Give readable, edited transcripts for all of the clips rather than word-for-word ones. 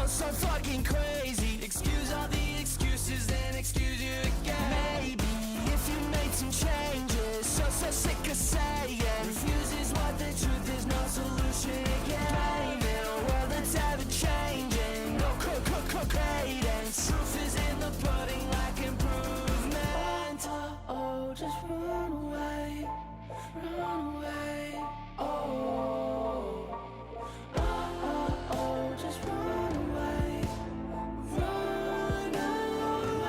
so fucking crazy. Excuse all the excuses, then excuse you again. Maybe if you made some changes, so sick of saying refuse is what the truth is, no solution again. Blaming a world that's ever changing, no cadence. Truth is in the pudding like improvement. Oh, just run away, run away. Oh, just run away, run away.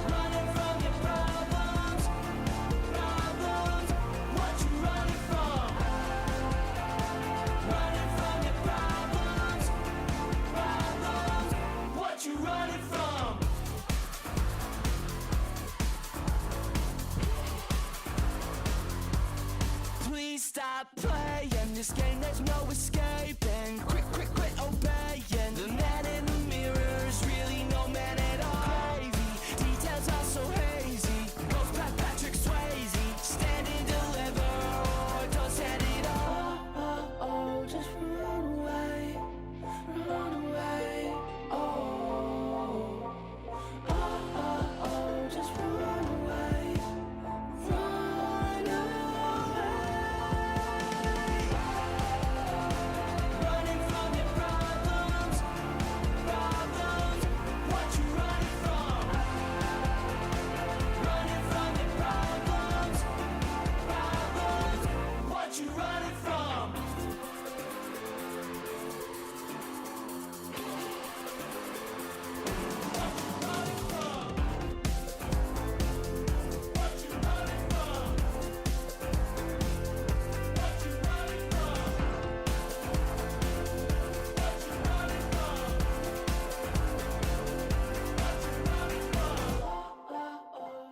Running from your problems, problems. What you running from? Running from your problems, problems. What you running from? Please stop playing this game, there's no escaping. Quit obeying. The man in the mirror is really no man at all. Gravy, details are so hazy. Goes back Patrick Swayze. Stand and deliver or don't stand it all. Just run away, run away. Just run away, run away. Running from your problems, problems. What you running from? Running from your problems, problems. What you running from?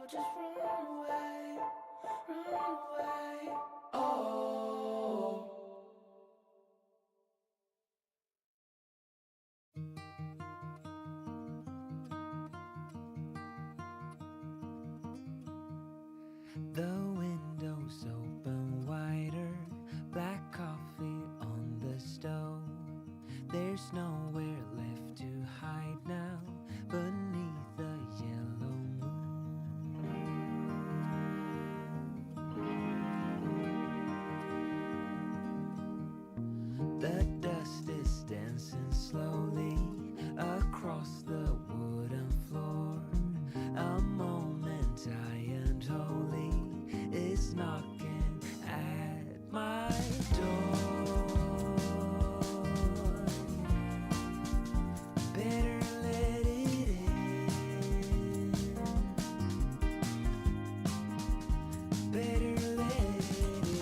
Just run away, run away. The window's open wider, black coffee on the stove. There's nowhere left to hide now beneath the yellow moon. The dust is dancing slowly across the wooden floor. A moment high and holy is knocking at my door. Better let it in. Better let it in.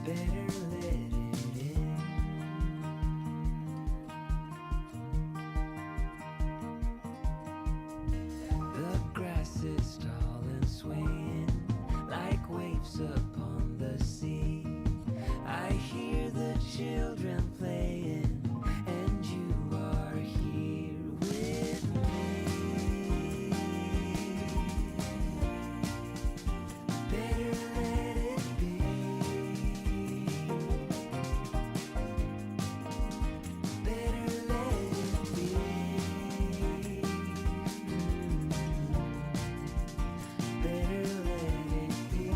Better let it in. The grass is tall and swaying like waves upon the sea. I hear the children playing, and you are here with me. Better let it be. Better let it be. Better let it be.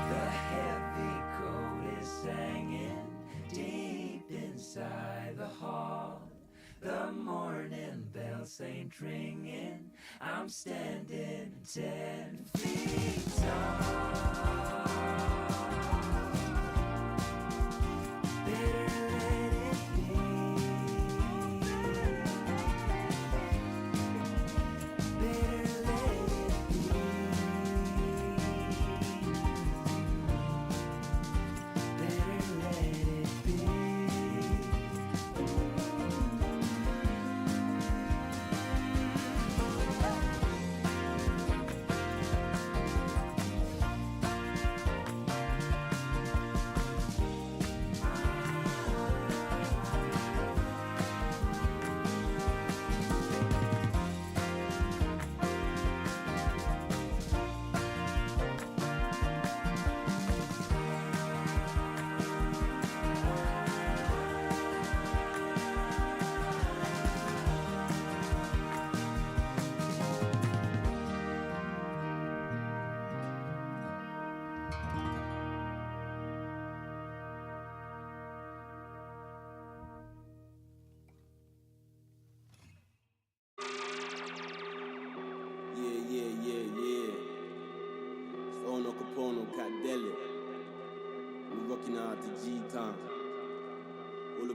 The heavy coat is hanging deep inside the hall. The morning bells ain't ringing. I'm standing 10 feet tall. Better let it be. Better let it be.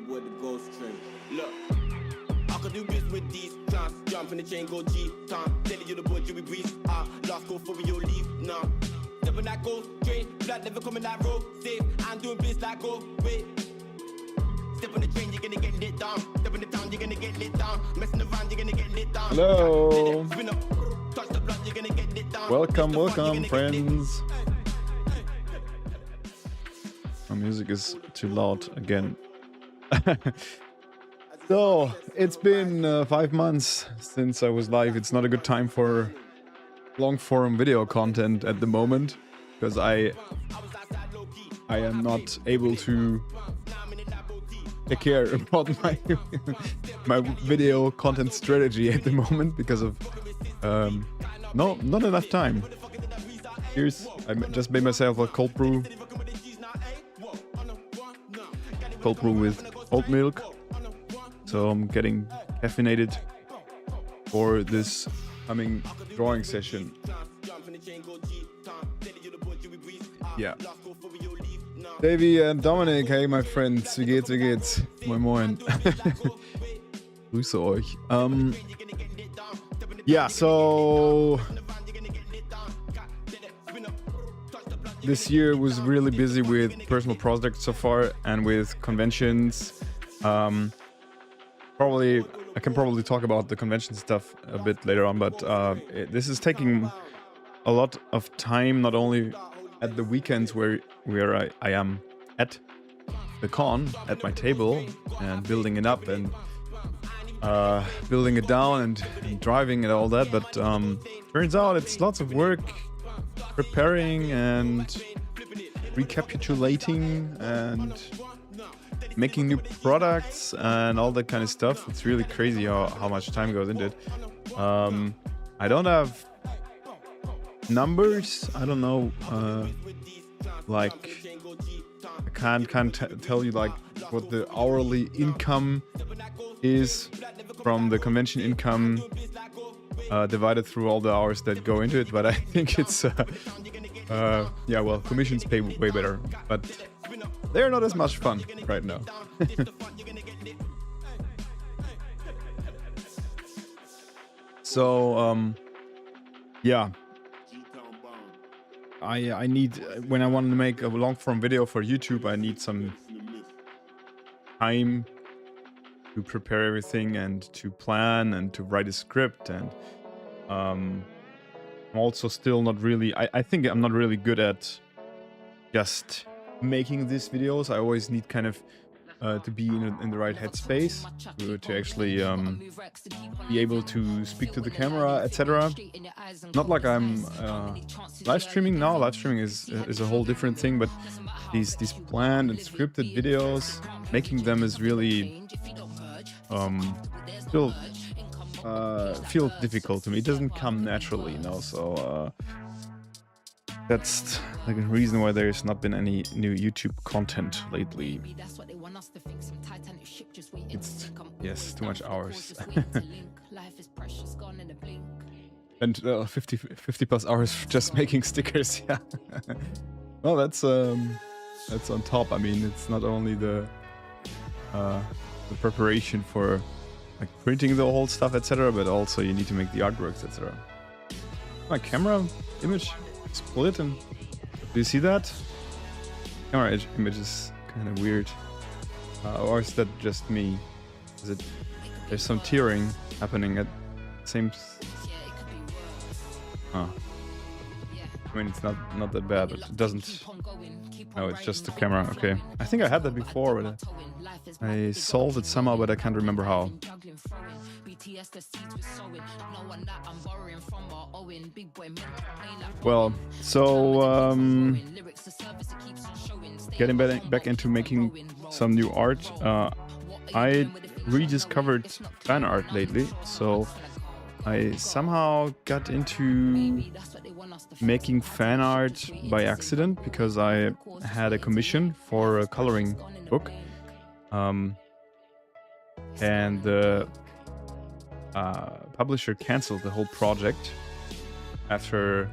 boy the ghost train. Look, I could do this with these clowns. Jump in the chain, go G time. Telling you the boy Jimmy Breeze. Last call for your leave now. Step on that ghost train, blood never coming that road. Safe, I'm doing biz like go wait. Step on the train, you're gonna get lit down. Step in the town, you're gonna get lit down. Messing around, you're gonna get lit down. Hello. Spin up, touch the blood, you're gonna get lit down. Welcome, Touch the front, welcome, you're gonna get lit. friends. My music is too loud again. So, it's been 5 months since I was live. It's not a good time for long-form video content at the moment, because I am not able to take care about my video content strategy at the moment because of not enough time. Here's, I just made myself a cold brew with oat milk, so I'm getting caffeinated for this coming drawing session. Yeah. Davey and Dominic, hey my friends, wie geht's, wie geht's? Moin moin. Grüße euch. Yeah, so this year was really busy with personal projects so far and with conventions. I can probably talk about the convention stuff a bit later on, but this is taking a lot of time, not only at the weekends where I am at the con, at my table, and building it up and building it down and driving and all that, but turns out it's lots of work preparing and recapitulating and making new products and all that kind of stuff. It's really crazy how much time goes into it. I don't have numbers. I don't know, like I can't tell you like what the hourly income is from the convention income divided through all the hours that go into it, but I think it's yeah, well, commissions pay way better, but they're not as much fun right now. So yeah, I need, when I want to make a long form video for YouTube, I need some time to prepare everything and to plan and to write a script, and I'm also still not really, I think I'm not really good at just making these videos. I always need kind of to be in the right headspace to actually be able to speak to the camera, etc. Not like I'm live streaming now. Live streaming is a whole different thing, but these planned and scripted videos, making them is really still feels difficult to me. It doesn't come naturally, you know. So that's like a reason why there's not been any new YouTube content lately. It's, yes, too much hours. And 50 plus hours just making stickers. Yeah. Well, that's on top. I mean, it's not only the preparation for like printing the whole stuff, etc., but also you need to make the artworks, etc. My camera image split, and do you see that? Camera image is kind of weird. Or is that just me? Is it? There's some tearing happening at the same. I mean, it's not that bad, but it doesn't. No, it's just the camera. Okay. I think I had that before, but I solved it somehow, but I can't remember how. Well, so getting back into making some new art. I rediscovered fan art lately, so I somehow got into making fan art by accident because I had a commission for a coloring book, and the publisher canceled the whole project after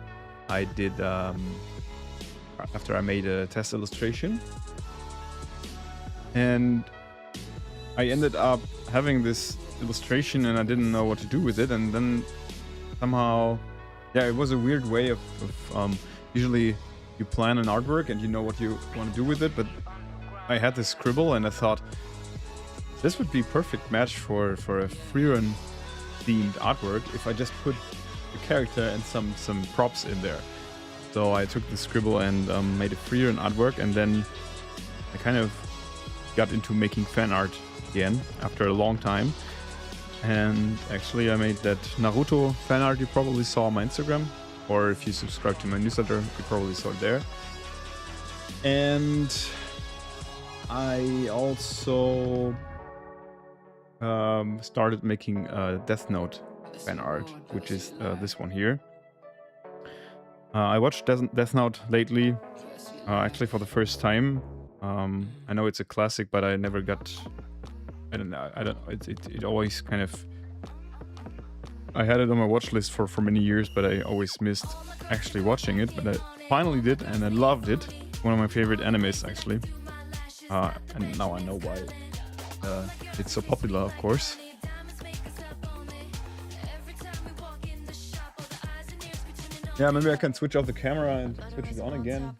I did after I made a test illustration. And I ended up having this illustration and I didn't know what to do with it, and then somehow, yeah, it was a weird way of usually you plan an artwork and you know what you want to do with it, but I had this scribble and I thought this would be perfect match for a freerun themed artwork if I just put the character and some props in there. So I took the scribble and made a freerun artwork, and then I kind of got into making fan art again after a long time. And actually I made that Naruto fan art you probably saw on my Instagram, or if you subscribe to my newsletter you probably saw it there. And I also started making Death Note fan art, which is this one here. I watched Death Note lately, actually for the first time. I know it's a classic, but I never got. I don't know. It always kind of. I had it on my watch list for many years, but I always missed actually watching it. But I finally did, and I loved it. It's one of my favorite animes, actually. And now I know why it's so popular, of course. Yeah, maybe I can switch off the camera and switch it on again.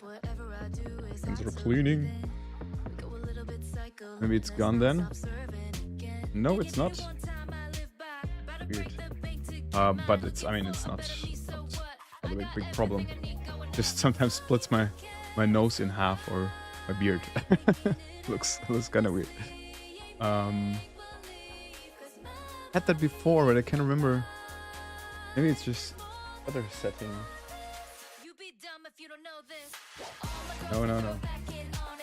And sort of cleaning. Maybe it's gone then. No, it's not. Weird. But it's, I mean, it's not a big problem. Just sometimes splits my nose in half, or my beard. looks kind of weird. Had that before, but I can't remember. Maybe it's just other setting. No. No,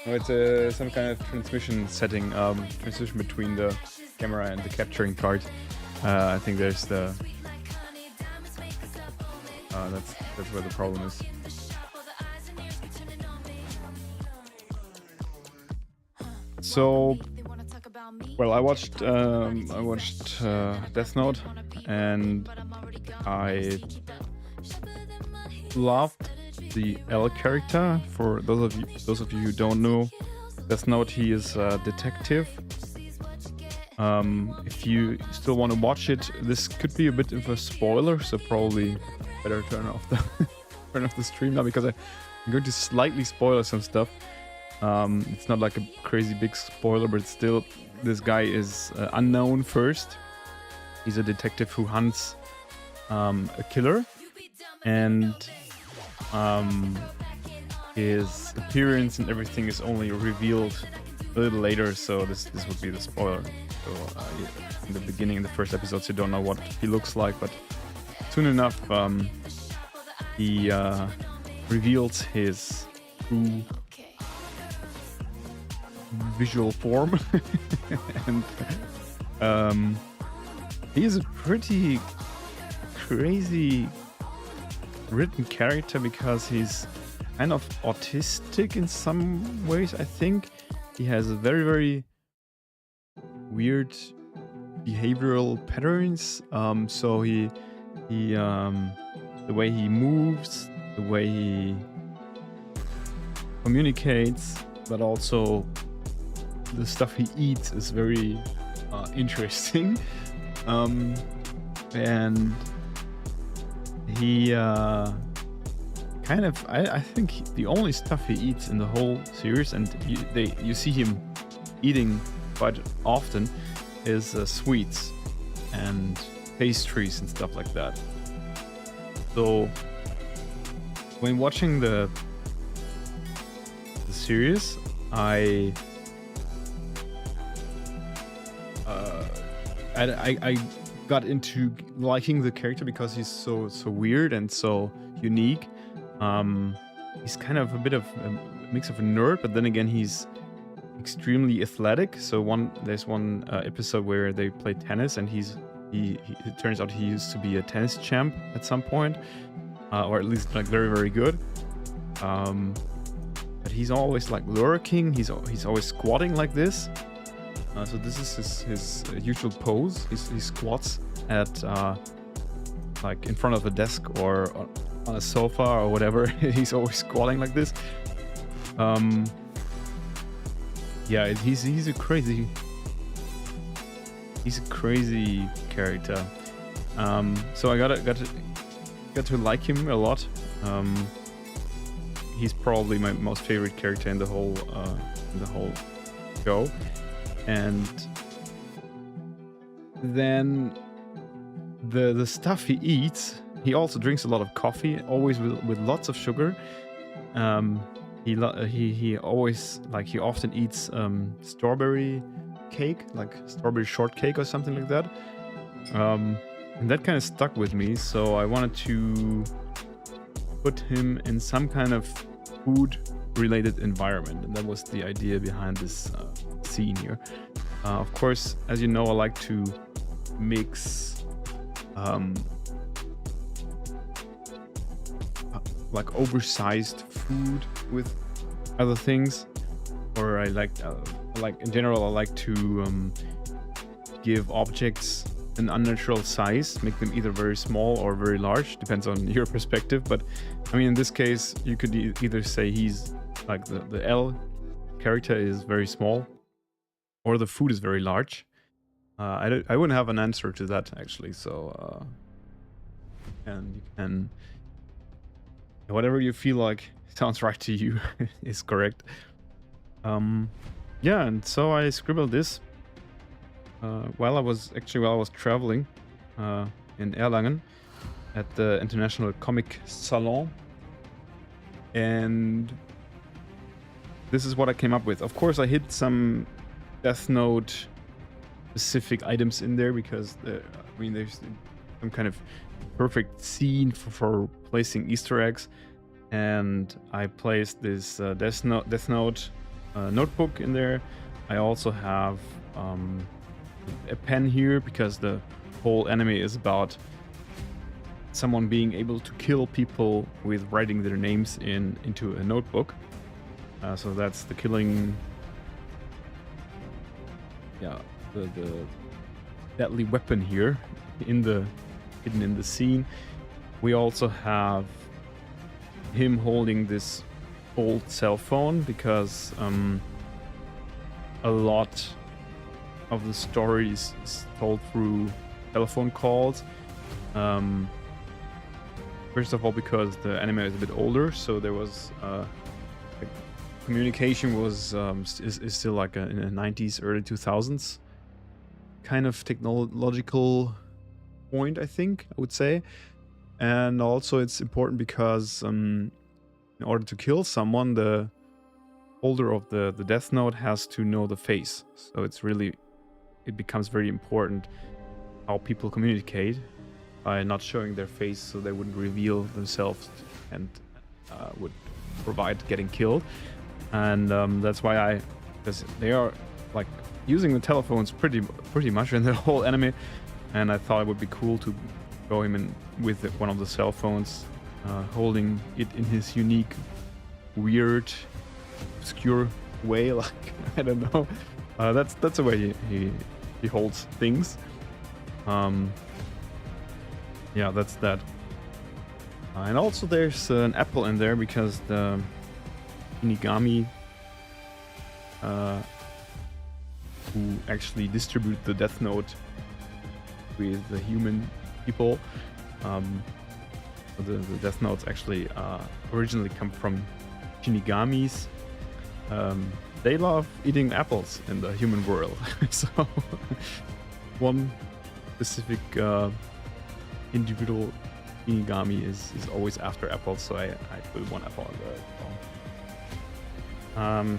it's some kind of transmission setting. Transition between the camera and the capturing card. I think there's the. That's where the problem is. So, well, I watched Death Note, and I loved the L character. For those of you who don't know, Death Note, he is a detective. If you still want to watch it, this could be a bit of a spoiler, so probably better turn off the stream now, because I'm going to slightly spoil some stuff. It's not like a crazy big spoiler, but still, this guy is unknown first. He's a detective who hunts a killer, and his appearance and everything is only revealed a little later, so this would be the spoiler. So in the beginning, in the first episodes, you don't know what he looks like, but soon enough he reveals his true visual form. And he is a pretty crazy written character, because he's kind of autistic in some ways. I think he has a very, very weird behavioral patterns. So he the way he moves, the way he communicates, but also the stuff he eats is very interesting. And he kind of, I think the only stuff he eats in the whole series, and you see him eating quite often, is sweets and pastries and stuff like that. So when watching the series, I got into liking the character because he's so weird and so unique. He's kind of a bit of a mix of a nerd, but then again he's extremely athletic. So there's one episode where they play tennis, and it turns out he used to be a tennis champ at some point, or at least like very, very good. But he's always like lurking. He's always squatting like this. So this is his usual pose. He squats at like in front of a desk or on a sofa or whatever. He's always squatting like this. Yeah, he's a crazy He's a crazy character. So I got to like him a lot. He's probably my most favorite character in the whole show. And then the stuff he eats, he also drinks a lot of coffee, always with lots of sugar. He always, like, he often eats strawberry cake, like strawberry shortcake or something like that. And that kind of stuck with me, so I wanted to put him in some kind of food related environment, and that was the idea behind this scene here. Of course, as you know, I like to mix like oversized food with other things, or I like in general I like to give objects an unnatural size, make them either very small or very large, depends on your perspective. But I mean, in this case, you could either say he's like the L character is very small, or the food is very large. I wouldn't have an answer to that actually. So and you can, whatever you feel like sounds right to you is correct. Yeah, and so I scribbled this while I was traveling in Erlangen at the International Comic Salon, and this is what I came up with. Of course, I hid some Death Note specific items in there because there's some kind of perfect scene for placing Easter eggs, and I placed this Death Note notebook in there. I also have a pen here because the whole anime is about someone being able to kill people with writing their names into a notebook. So that's the killing, the deadly weapon here hidden in the scene. We also have him holding this old cell phone because a lot of the story is told through telephone calls. First of all, because the anime is a bit older, so there was communication was is still like in the 90s, early 2000s kind of technological point, I think I would say. And also it's important because in order to kill someone, the holder of the Death Note has to know the face. So it becomes very important how people communicate by not showing their face, so they wouldn't reveal themselves and would provide getting killed. And that's why because they are like using the telephones pretty much in the whole anime, and I thought it would be cool to go him in with one of the cell phones, holding it in his unique, weird, obscure way. Like, I don't know. That's the way he holds things. Yeah, that's that. And also there's an apple in there because the Shinigami who actually distribute the Death Note with the human people. The Death Notes actually originally come from Shinigamis. They love eating apples in the human world. So one specific individual Shinigami is always after apples, so I put one apple in there.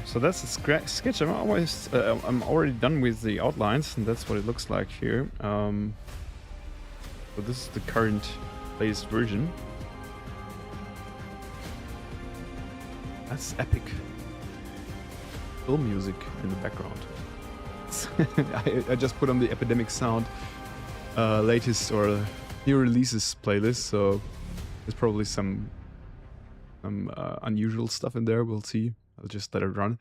So that's the sketch. I'm already done with the outlines, and that's what it looks like here. So this is the current latest version. That's epic film music in the background. I just put on the Epidemic Sound latest or new releases playlist, so there's probably some unusual stuff in there. We'll see. I'll just let it run.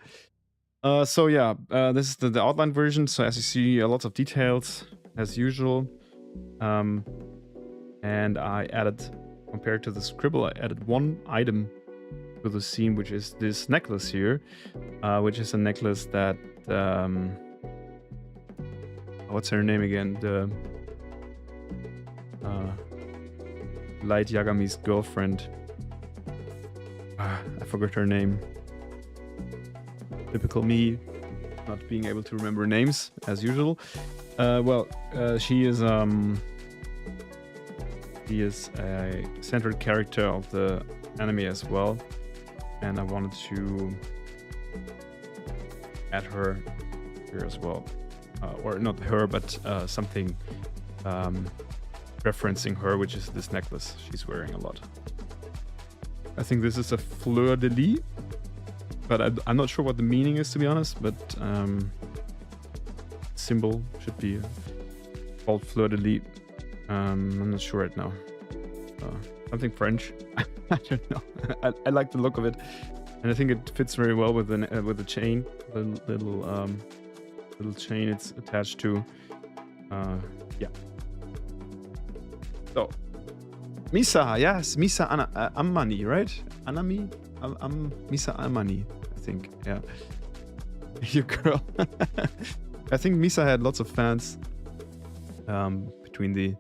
So yeah, this is the outline version. So as you see, lots of details as usual. And I added, compared to the scribble, I added one item to the scene, which is this necklace here, which is a necklace that, how what's her name again? The Light Yagami's girlfriend. I forgot her name. Typical me, not being able to remember names as usual. She is a centered character of the anime as well, and I wanted to add her here as well, or not her, but something referencing her, which is this necklace she's wearing a lot. I think this is a fleur de lis, but I'm not sure what the meaning is, to be honest, but symbol should be called fleur de lis. I'm not sure right now. Something French. I don't know. I like the look of it, and I think it fits very well with the chain, the little chain it's attached to. Yeah. So, Misa, yes, Misa Amani, right? Anami, Misa Amani, I think. Yeah. You girl. I think Misa had lots of fans. Between the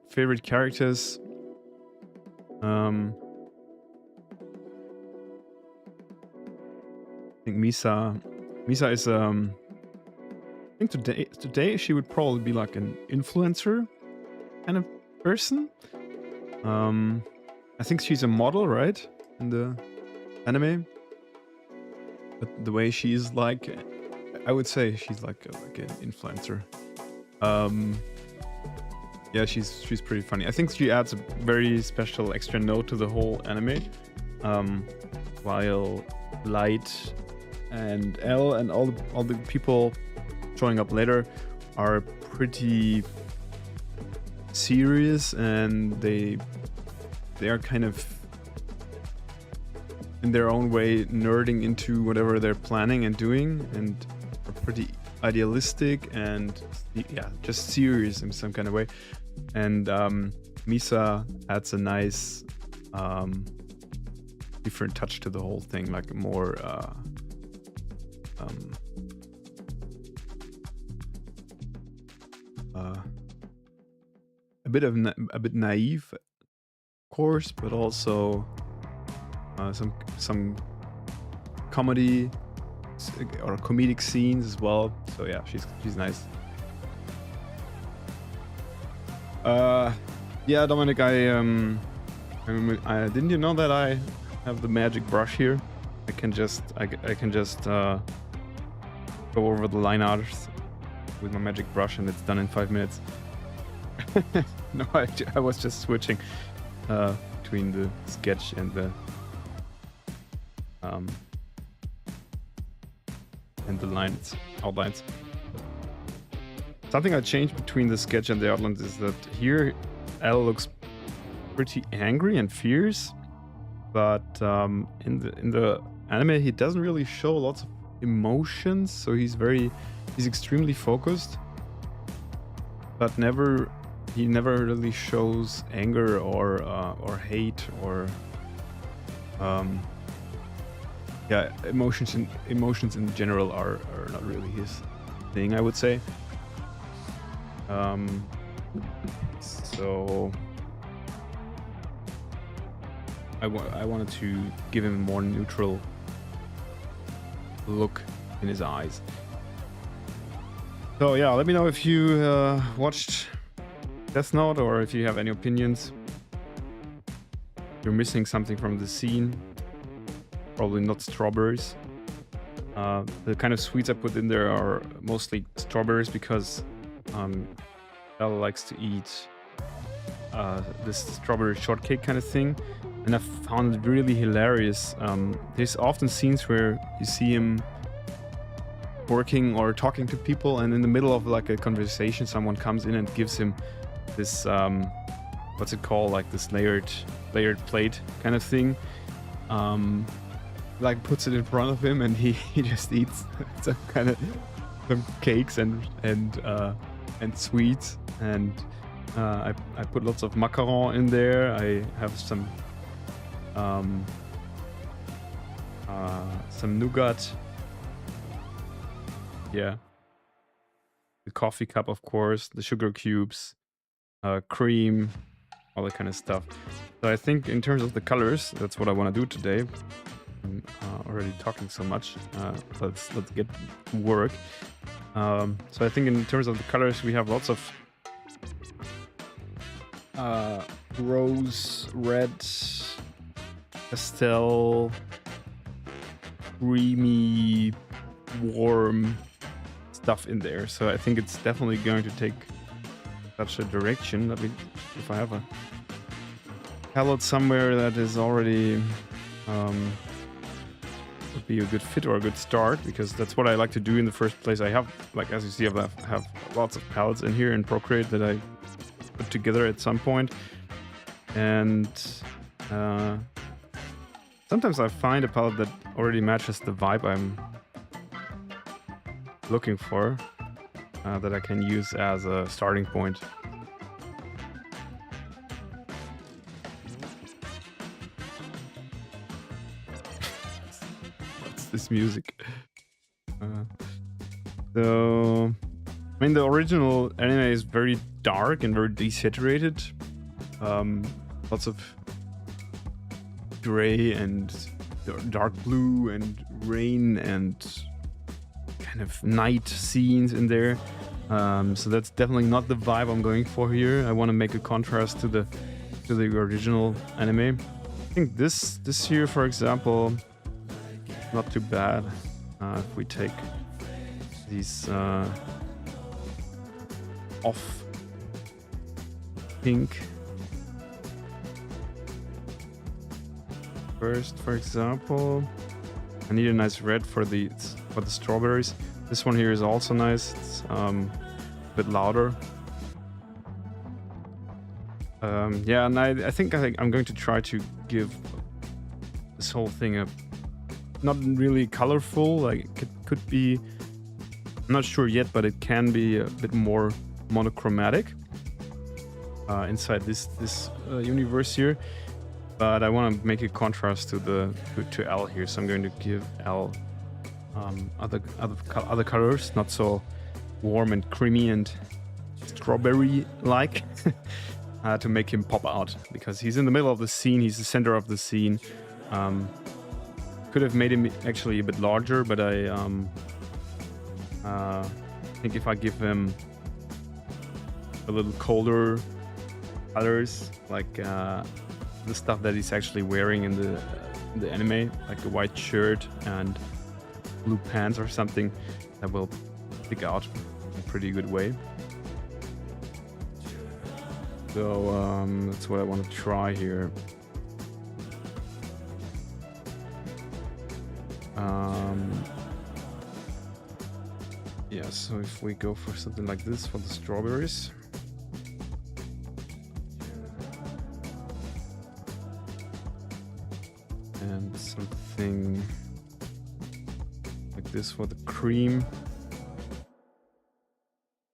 favorite characters. I think Misa is I think today she would probably be like an influencer kind of person. I think she's a model, right, in the anime. But the way she's like, I would say she's like an influencer. Yeah, she's pretty funny. I think she adds a very special extra note to the whole anime. While Light and L and all the people showing up later are pretty serious, and they are kind of in their own way nerding into whatever they're planning and doing, and are pretty idealistic and just serious in some kind of way. And Misa adds a nice different touch to the whole thing, like more a bit naive, of course, but also some comedy or comedic scenes as well. So yeah, she's nice. Yeah, Dominic, I didn't you know that I have the magic brush here? I can just go over the line arts with my magic brush, and it's done in 5 minutes. No, I was just switching between the sketch and the outlines. Something I changed between the sketch and the outlines is that here L looks pretty angry and fierce, but in the anime he doesn't really show lots of emotions, so he's extremely focused, but he never really shows anger or hate or emotions in general are not really his thing, I would say. So I wanted to give him a more neutral look in his eyes. So yeah, let me know if you watched Death Note, or if you have any opinions. You're missing something from the scene. Probably not strawberries. The kind of sweets I put in there are mostly strawberries because Bella likes to eat this strawberry shortcake kind of thing, and I found it really hilarious. There's often scenes where you see him working or talking to people, and in the middle of like a conversation someone comes in and gives him this what's it called, like this layered plate kind of thing, like puts it in front of him, and he just eats some cakes and sweets, and I put lots of macaron in there. I have some nougat. Yeah, the coffee cup, of course, the sugar cubes, cream, all that kind of stuff. So I think in terms of the colors, that's what I want to do today. I'm already talking so much. Let's get to work. So I think in terms of the colors, we have lots of rose, red, pastel, creamy, warm stuff in there. So I think it's definitely going to take such a direction. Let me, if I have a palette somewhere that is already would be a good fit or a good start, because that's what I like to do in the first place. I have, like, as you see, I have lots of palettes in here in Procreate that I put together at some point. And sometimes I find a palette that already matches the vibe I'm looking for, that I can use as a starting point. What's this music? So, I mean, the original anime is very dark and very desaturated. Lots of gray and dark blue and rain and kind of night scenes in there. So that's definitely not the vibe I'm going for here. I want to make a contrast to the original anime. I think this here, for example, not too bad. If we take these off pink first, for example, I need a nice red for the strawberries. This one here is also nice. It's a bit louder. Yeah, and I think I'm going to try to give this whole thing a not really colorful. Like, it could be, I'm not sure yet, but it can be a bit more monochromatic inside this universe here. But I want to make a contrast to L here, so I'm going to give L other colors, not so warm and creamy and strawberry-like, to make him pop out, because he's in the middle of the scene. He's the center of the scene. Could have made him actually a bit larger, but I think if I give him a little colder colors, like the stuff that he's actually wearing in the anime, like a white shirt and blue pants or something, that will stick out in a pretty good way. So that's what I want to try here. Yeah, so if we go for something like this for the strawberries. And something like this for the cream.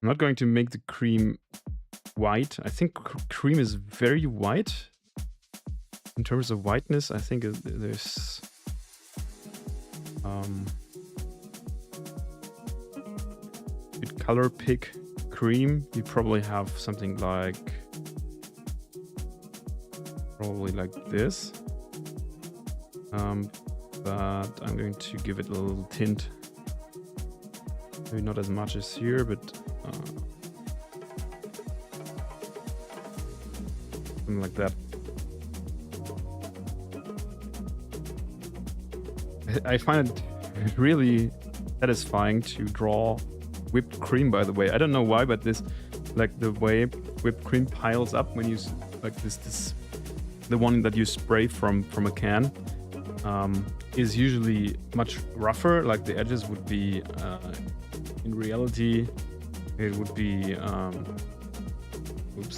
I'm not going to make the cream white. I think cream is very white. In terms of whiteness, I think there's you'd color pick cream. You probably have something like this. But I'm going to give it a little tint. Maybe not as much as here, but something like that. I find it really satisfying to draw whipped cream, by the way. I don't know why, but this, like the way whipped cream piles up when you, like this the one that you spray from a can, is usually much rougher. Like the edges would be, in reality, it would be, would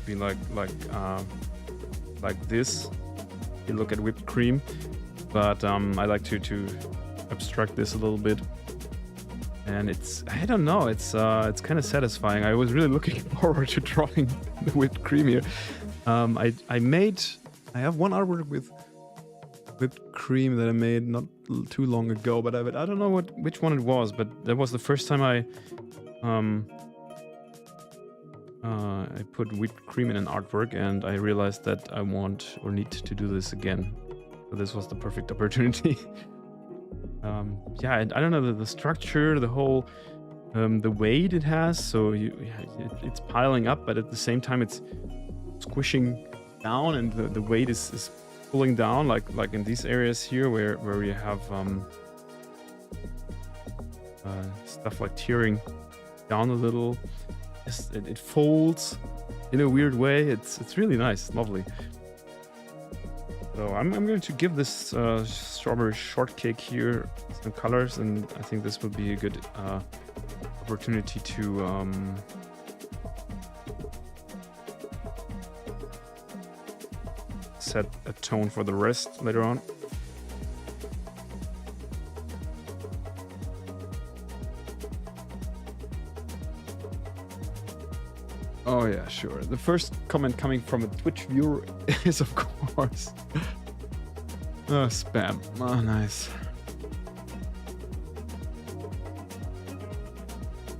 be like this. You look at whipped cream, but I like to abstract this a little bit, and I don't know, it's kind of satisfying. I was really looking forward to drawing the whipped cream here. I have one artwork with whipped cream that I made not too long ago, but I don't know which one it was, but that was the first time I put whipped cream in an artwork, and I realized that I want or need to do this again. So this was the perfect opportunity. Yeah, I don't know, the structure, the whole, the weight it has. So it's piling up, but at the same time it's squishing down, and the weight is pulling down, like in these areas here where we have stuff like tearing down a little. It folds in a weird way. It's really nice, lovely. So I'm going to give this strawberry shortcake here some colors, and I think this will be a good opportunity to set a tone for the rest later on. Oh yeah, sure. The first comment coming from a Twitch viewer is, of course, spam. Oh, nice.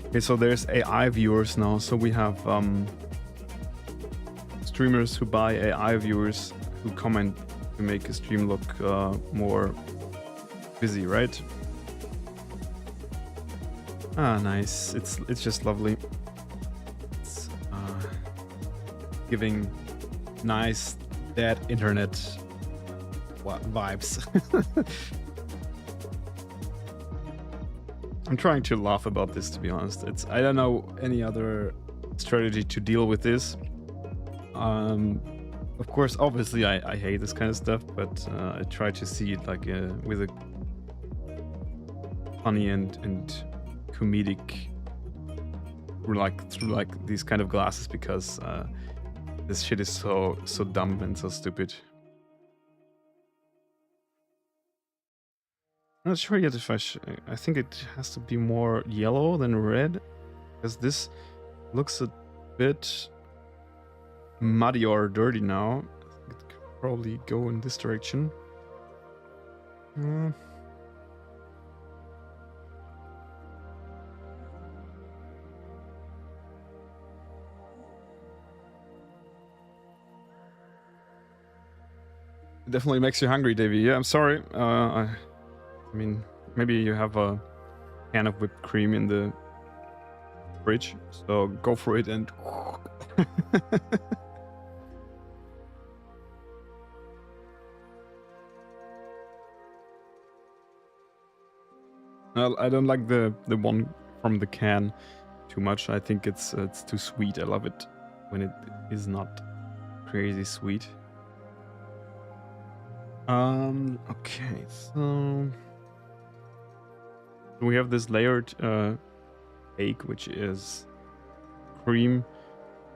Okay, so there's AI viewers now. So we have streamers who buy AI viewers who comment to make a stream look more busy, right? Ah, nice. It's just lovely. Giving nice dead internet vibes. I'm trying to laugh about this, to be honest. I don't know any other strategy to deal with this. Of course, obviously I hate this kind of stuff, but I try to see it like with a funny and comedic, through like these kind of glasses, because this shit is so dumb and so stupid. I'm not sure yet if I think it has to be more yellow than red, because this looks a bit muddy or dirty now. It could probably go in this direction. Definitely makes you hungry, Davey. Yeah, I'm sorry. I mean, maybe you have a can of whipped cream in the fridge, so go for it and... Well, I don't like the one from the can too much. I think it's too sweet. I love it when it is not crazy sweet. Okay, so we have this layered cake, which is cream,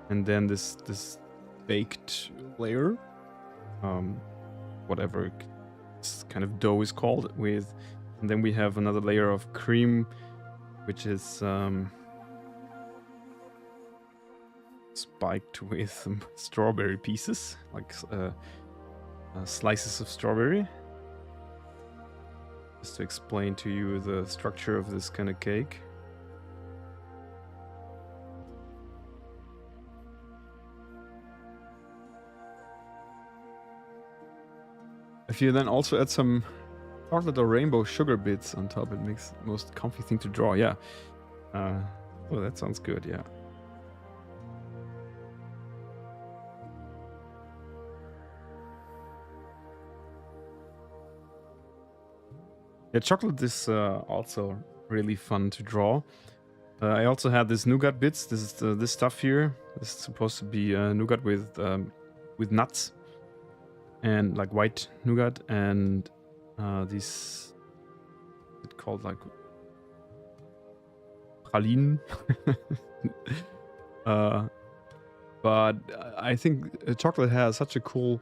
and then this baked layer, whatever this kind of dough is called, with, and then we have another layer of cream, which is spiked with strawberry pieces, like slices of strawberry. Just to explain to you the structure of this kind of cake. If you then also add some chocolate or rainbow sugar bits on top, it makes the most comfy thing to draw. Yeah. Oh, that sounds good. Yeah. Yeah, chocolate is also really fun to draw. I also had this nougat bits. This is this stuff here. This is supposed to be nougat with nuts and like white nougat, and these it's called like praline. But I think chocolate has such a cool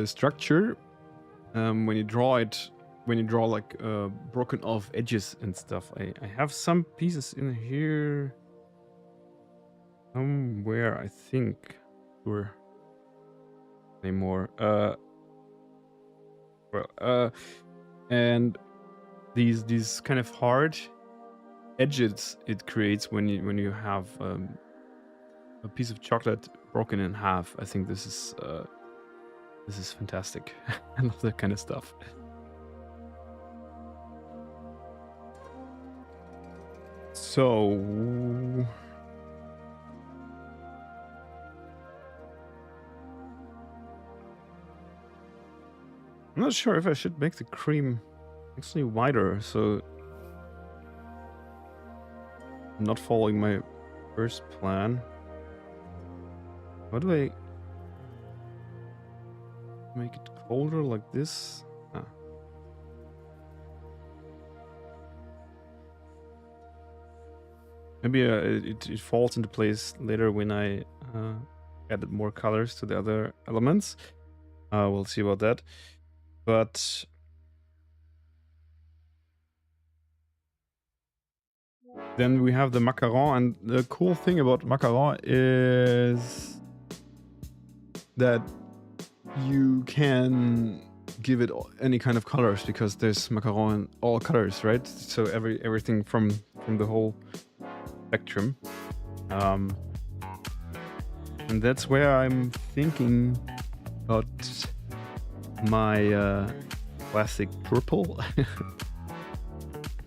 structure when you draw it. When you draw like broken off edges and stuff. I have some pieces in here somewhere, I think. Or any more. well. And these kind of hard edges it creates when you have a piece of chocolate broken in half. I think this is fantastic. I love that kind of stuff. So I'm not sure if I should make the cream actually wider, so I'm not following my first plan. How do I make it colder like this? Ah. Maybe it falls into place later when I added more colors to the other elements. We'll see about that. But then we have the macaron, and the cool thing about macaron is that you can give it any kind of colors, because there's macaron in all colors, right? So everything from the whole spectrum. And that's where I'm thinking about my classic purple.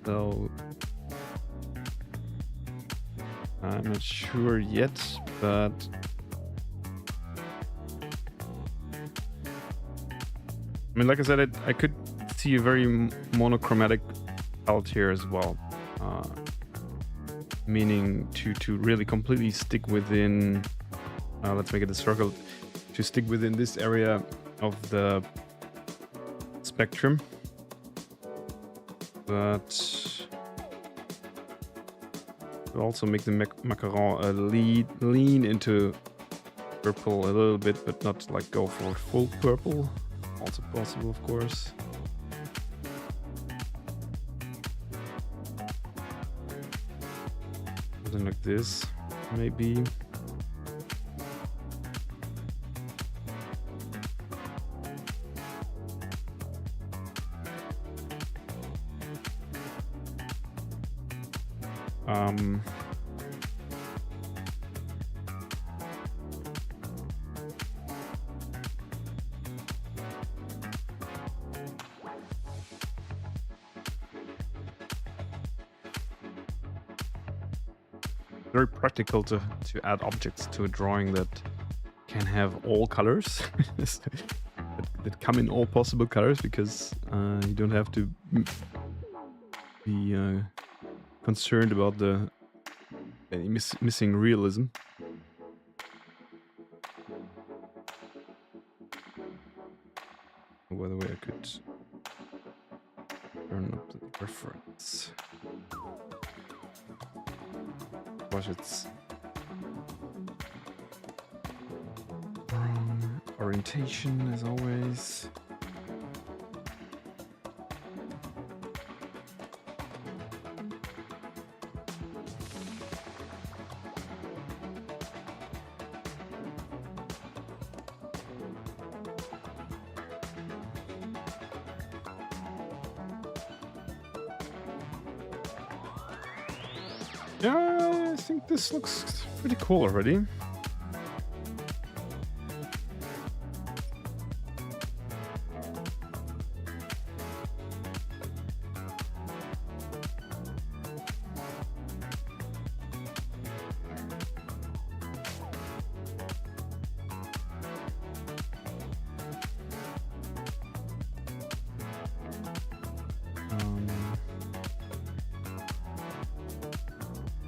So I'm not sure yet, but I mean, like I said, I could see a very monochromatic palette here as well, meaning to really completely stick within. Let's make it a circle, to stick within this area of the spectrum, but also make the macaron lean into purple a little bit, but not like go for full purple. Also possible, of course. Something like this, maybe. Very practical to add objects to a drawing that can have all colors, that come in all possible colors, because you don't have to be concerned about the missing realism. By the way, I could turn up the reference. Gosh, it's wrong orientation as always. Yeah, I think this looks pretty cool already.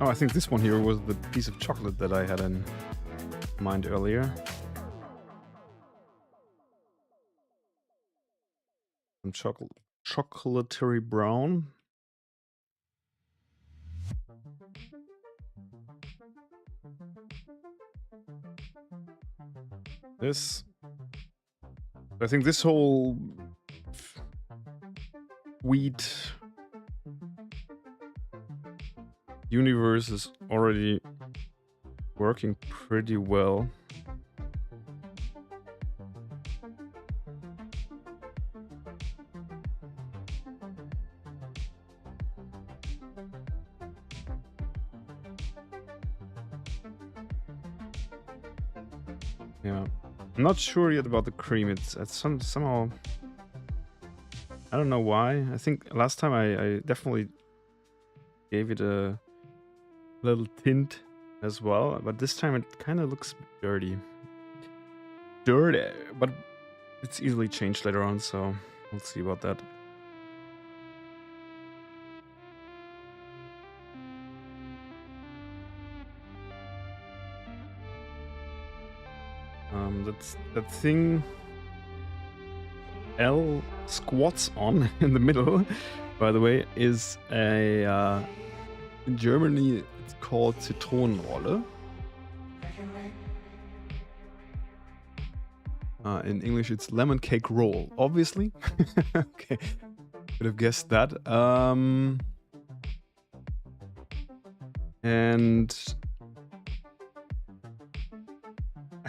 Oh, I think this one here was the piece of chocolate that I had in mind earlier. Some chocolatey brown. This, I think this whole wheat universe is already working pretty well. Yeah. I'm not sure yet about the cream. It's somehow... I don't know why. I think last time I definitely gave it a little tint as well, but this time it kind of looks dirty. Dirty, but it's easily changed later on, so we'll see about that. That's that thing L squats on in the middle, by the way, is a in Germany it's called Zitronenrolle. In English it's lemon cake roll, obviously. Okay, could have guessed that. And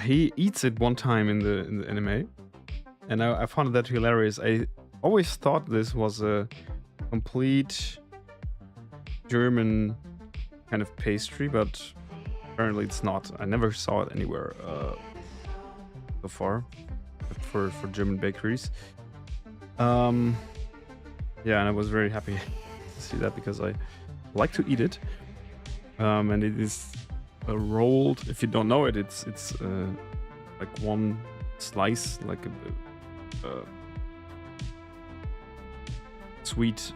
he eats it one time in the anime, and I found that hilarious. I always thought this was a complete German kind of pastry, but apparently it's not. I never saw it anywhere so far, except for German bakeries. Yeah, and I was very happy to see that because I like to eat it. And it is rolled. If you don't know it, it's like one slice, like a sweet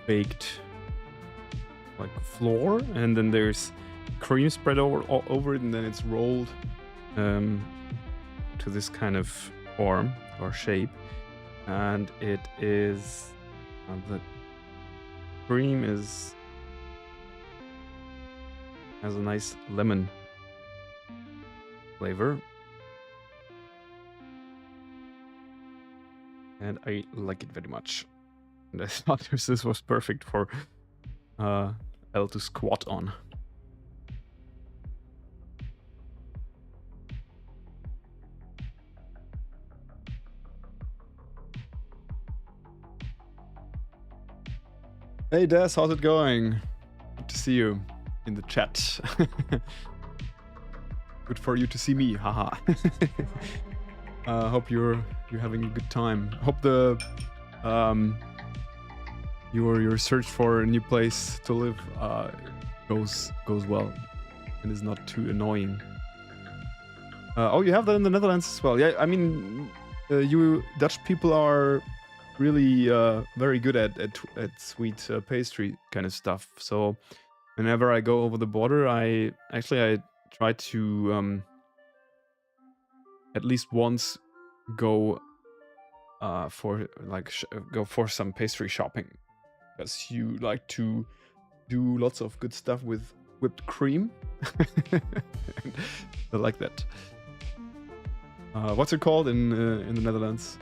baked like flour, and then there's cream spread over it, and then it's rolled to this kind of form or shape, and it is the cream has a nice lemon flavor, and I like it very much. And I thought this was perfect for L to squat on. Hey Des, how's it going? Good to see you in the chat. Good for you to see me, haha. Hope you're having a good time. Hope the your search for a new place to live goes well and is not too annoying. Oh, you have that in the Netherlands as well. Yeah, I mean, you Dutch people are really very good at sweet pastry kind of stuff. So whenever I go over the border, I try to at least once go for some pastry shopping, because you like to do lots of good stuff with whipped cream. I like that. What's it called in the Netherlands?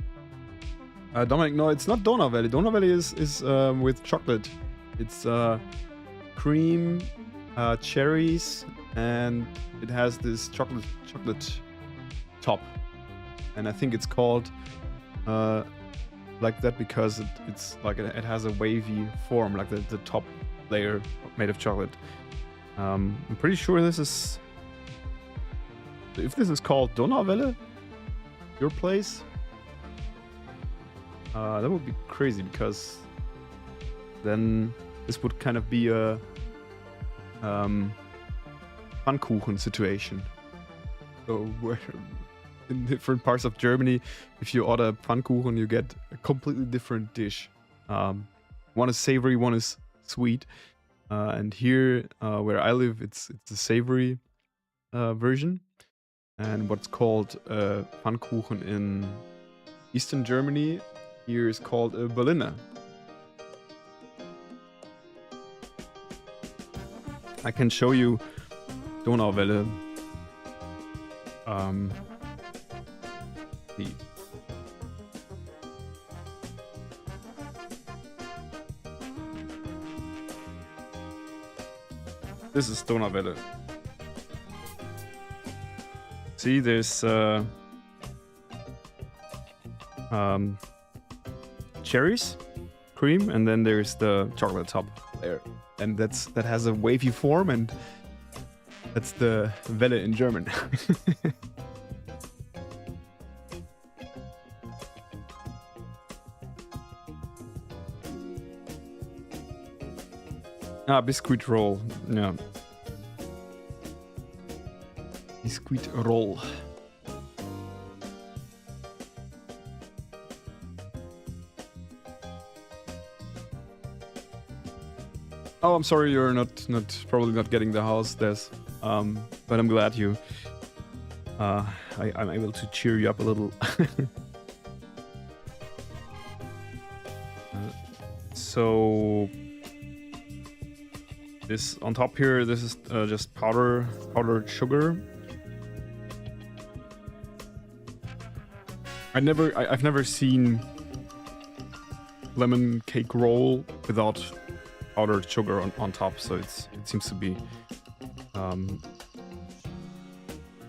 Dominic, no, it's not Donauwelle. Donauwelle is with chocolate. It's cream, cherries, and it has this chocolate top. And I think it's called like that because it's like it has a wavy form, like the top layer made of chocolate. I'm pretty sure this is... If this is called Donauwelle, your place, that would be crazy, because then this would kind of be a Pfannkuchen situation. So where in different parts of Germany, if you order Pfannkuchen, you get a completely different dish. One is savory, one is sweet. And here, where I live, it's the savory version. And what's called Pfannkuchen in Eastern Germany here is called Berliner. I can show you Donauwelle. See. This is Donauwelle. See, there's cherries, cream, and then there's the chocolate top layer, and that has a wavy form, and That's the Welle in German. Biscuit roll. Yeah. Biscuit roll. Oh, I'm sorry you're probably not getting the house, Des. But I'm glad I'm able to cheer you up a little. So this on top here, this is just powdered sugar. I've never seen lemon cake roll without powdered sugar on top, so it seems to be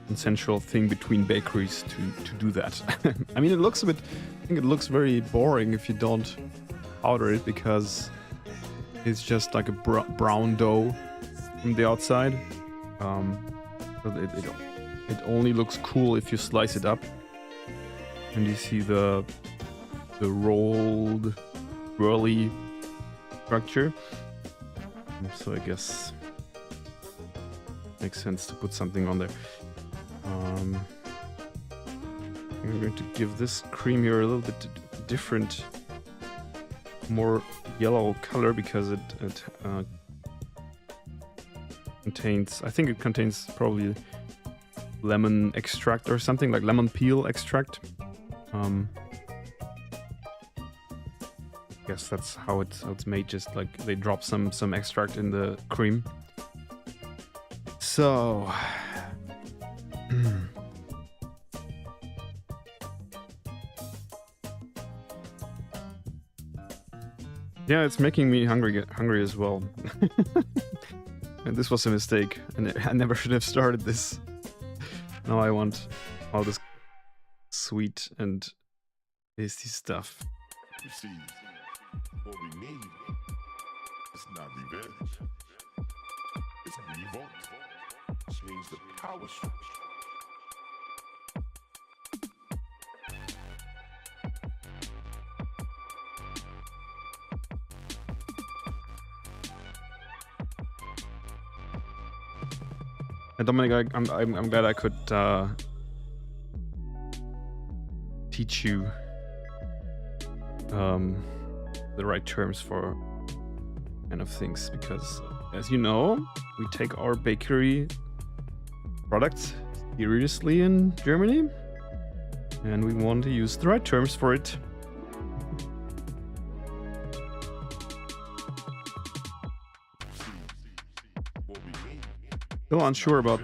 essential thing between bakeries to do that. I mean, I think it looks very boring if you don't powder it, because it's just like a brown dough from the outside. So it only looks cool if you slice it up and you see the rolled, swirly structure. So I guess makes sense to put something on there. I'm going to give this cream here a little bit different, more yellow color, because it contains, I think it contains probably lemon extract or something, like lemon peel extract. Guess that's how it's made, just like they drop some extract in the cream. So yeah, it's making me hungry as well. And this was a mistake, and I never should have started this. Now I want all this sweet and tasty stuff. You see, what we need is not revenge. It's revolt, which means the power structure. And Dominic, I'm glad I could teach you the right terms for kind of things, because as you know, we take our bakery products seriously in Germany, and we want to use the right terms for it. Still unsure about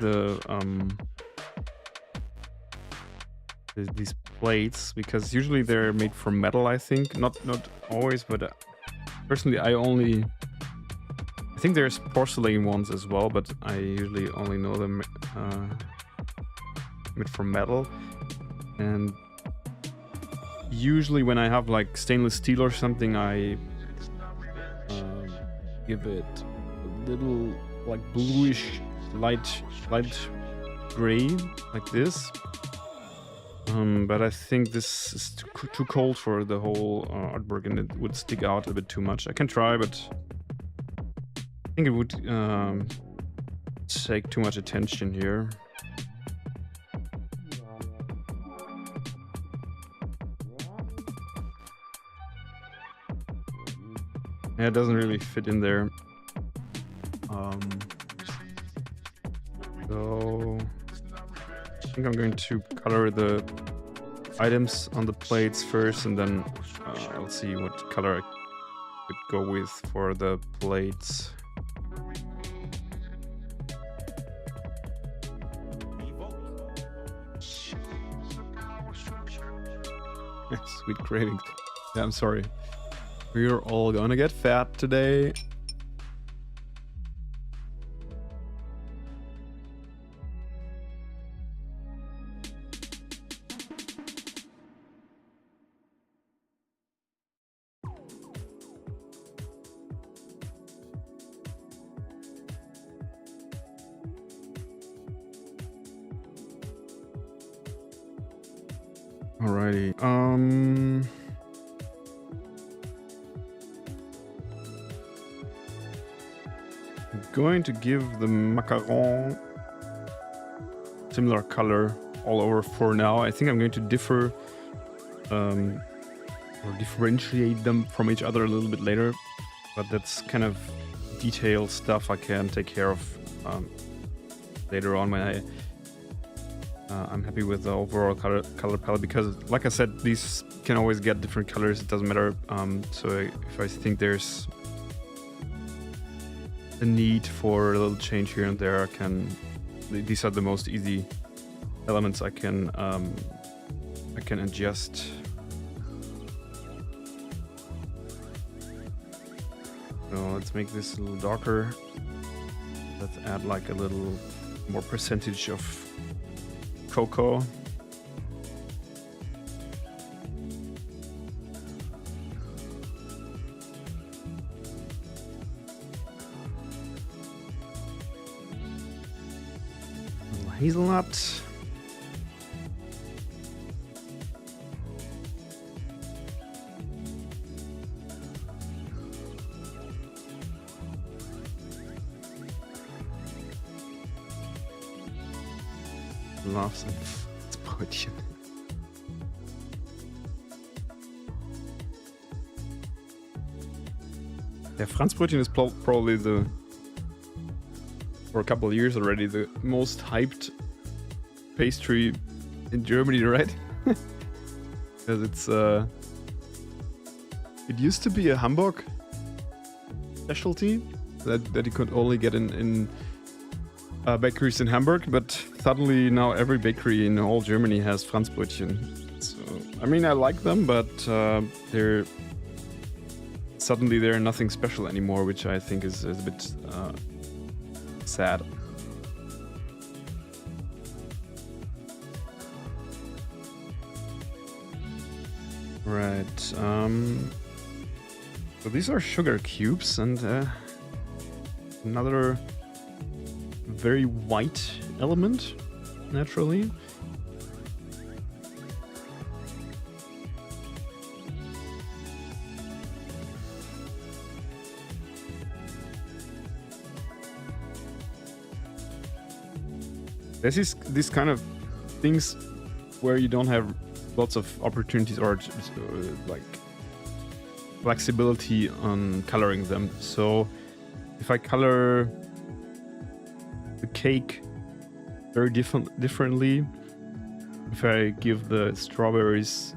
these plates, because usually they're made from metal, I think. Not always, but personally I think there's porcelain ones as well, but I usually only know them made from metal. And usually when I have like stainless steel or something, I give it a little like bluish light gray, like this. But I think this is too cold for the whole artwork, and it would stick out a bit too much. I can try, but I think it would take too much attention here. Yeah, it doesn't really fit in there. So I think I'm going to color the items on the plates first, and then I'll see what color I could go with for the plates. Sweet cravings. Yeah, I'm sorry. We're all gonna get fat today. Alrighty. I'm going to give the macaron similar color all over for now. I think I'm going to differ or differentiate them from each other a little bit later, but that's kind of detail stuff I can take care of later on when I'm happy with the overall color palette, because like I said, these can always get different colors, it doesn't matter. So if I think there's a need for a little change here and there, these are the most easy elements I can adjust. So let's make this a little darker. Let's add like a little more percentage of cocoa. A little hazelnut. Loves ins Brötchen. Yeah, Franzbrötchen is probably for a couple of years already, the most hyped pastry in Germany, right? Because it used to be a Hamburg specialty that you could only get in bakeries in Hamburg, but suddenly now every bakery in all Germany has Franzbrötchen. So, I mean, I like them, but they're nothing special anymore, which I think is a bit sad. Right. So these are sugar cubes, and another very white element, naturally. This is these kind of things where you don't have lots of opportunities or like flexibility on coloring them. So if I color the cake very differently, if I give the strawberries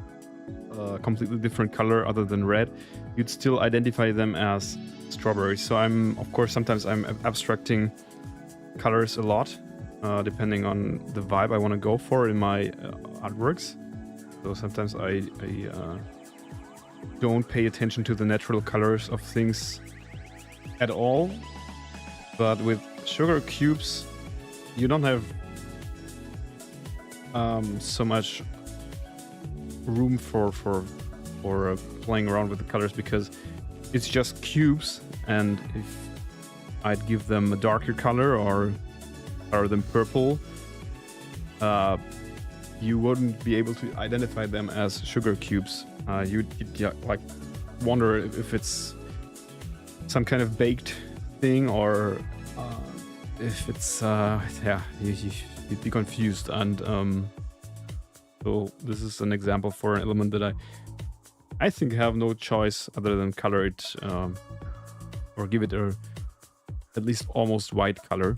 a completely different color other than red, you'd still identify them as strawberries. So sometimes I'm abstracting colors a lot, depending on the vibe I want to go for in my artworks. So sometimes I don't pay attention to the natural colors of things at all. But with sugar cubes, you don't have so much room for playing around with the colors, because it's just cubes, and if I'd give them a darker color or color them purple, you wouldn't be able to identify them as sugar cubes. You'd like wonder if it's some kind of baked thing, or if it's you'd be confused. And so this is an example for an element that I think have no choice other than color it or give it at least almost white color,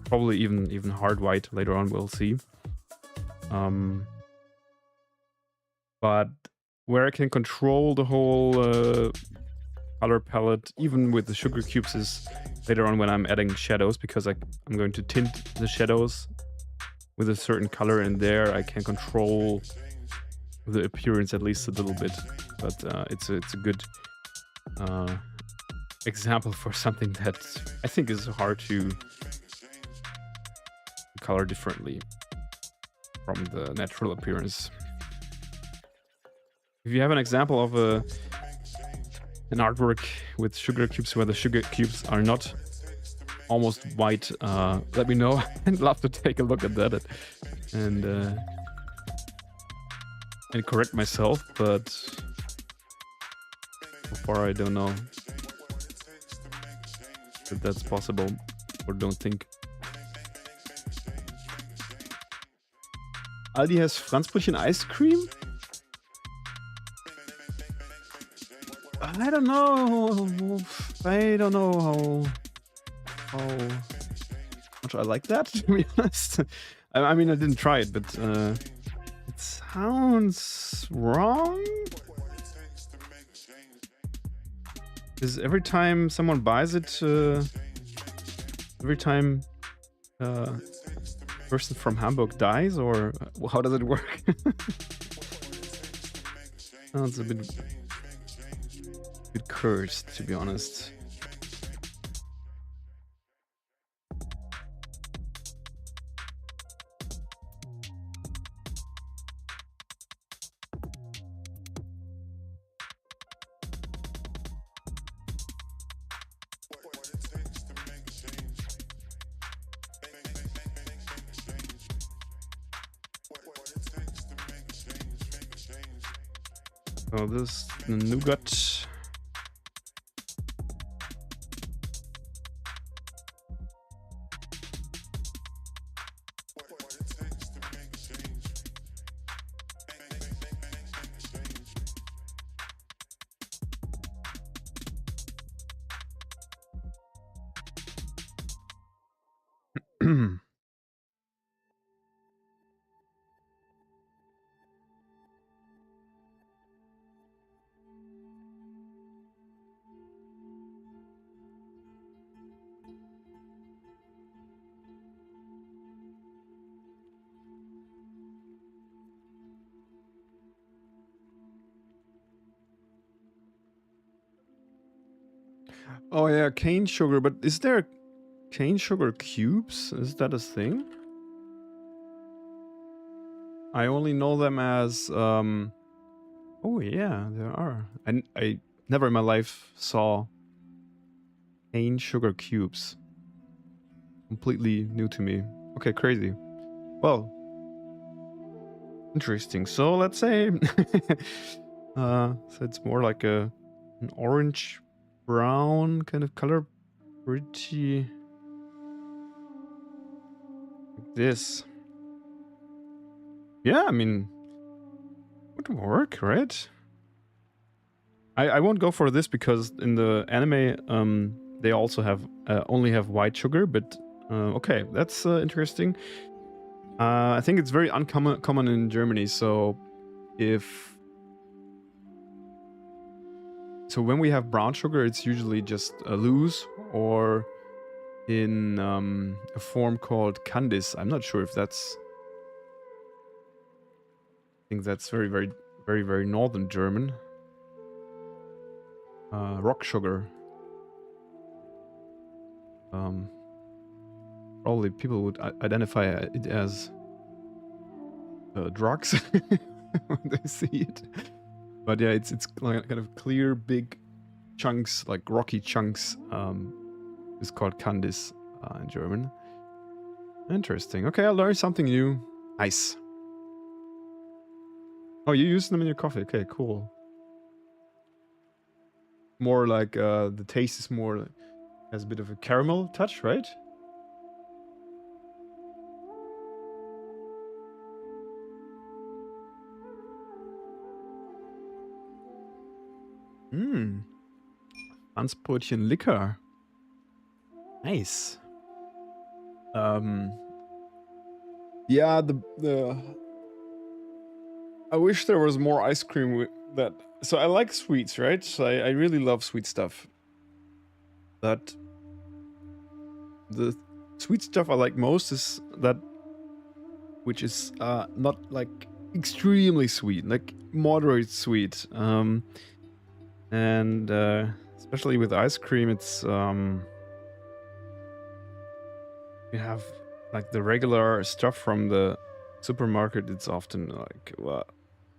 probably even hard white later on, we'll see. But where I can control the whole color palette, even with the sugar cubes, is later on when I'm adding shadows, because I'm going to tint the shadows with a certain color, and there I can control the appearance at least a little bit. But it's a good example for something that I think is hard to color differently from the natural appearance. If you have an example of an artwork with sugar cubes where the sugar cubes are not almost white, let me know. I'd love to take a look at that and and correct myself, but so far I don't know if that's possible or don't think. Aldi has Franzbrötchen ice cream? I don't know. I don't know how much I like that, to be honest. I mean, I didn't try it, but it sounds wrong. Because every time someone buys it, every time person from Hamburg dies, or how does it work? Sounds a bit cursed, to be honest. So this nougat. Oh yeah, cane sugar, but is there cane sugar cubes? Is that a thing? I only know them as oh yeah, there are. I never in my life saw cane sugar cubes. Completely new to me. Okay, crazy. Well, interesting. So let's say so it's more like an orange brown kind of color. Pretty like this. Yeah, I mean, would work, right? I won't go for this because in the anime they also have only have white sugar, but okay, that's interesting. I think it's very common in Germany. So when we have brown sugar, it's usually just loose or in a form called Candice. I'm not sure if that's. I think that's very, very, very, very northern German. Rock sugar. Probably people would identify it as drugs when they see it. But yeah, it's like kind of clear, big chunks, like rocky chunks. It's called Candice in German. Interesting. Okay, I learned something new. Nice. Oh, you use them in your coffee. Okay, cool. More like the taste is more has a bit of a caramel touch, right? Mmm. Franzbrötchen liquor. Nice. Yeah, the I wish there was more ice cream with that. So I like sweets, right? So I really love sweet stuff. But the sweet stuff I like most is that which is not like extremely sweet, like moderate sweet. And especially with ice cream, it's you have like the regular stuff from the supermarket. It's often like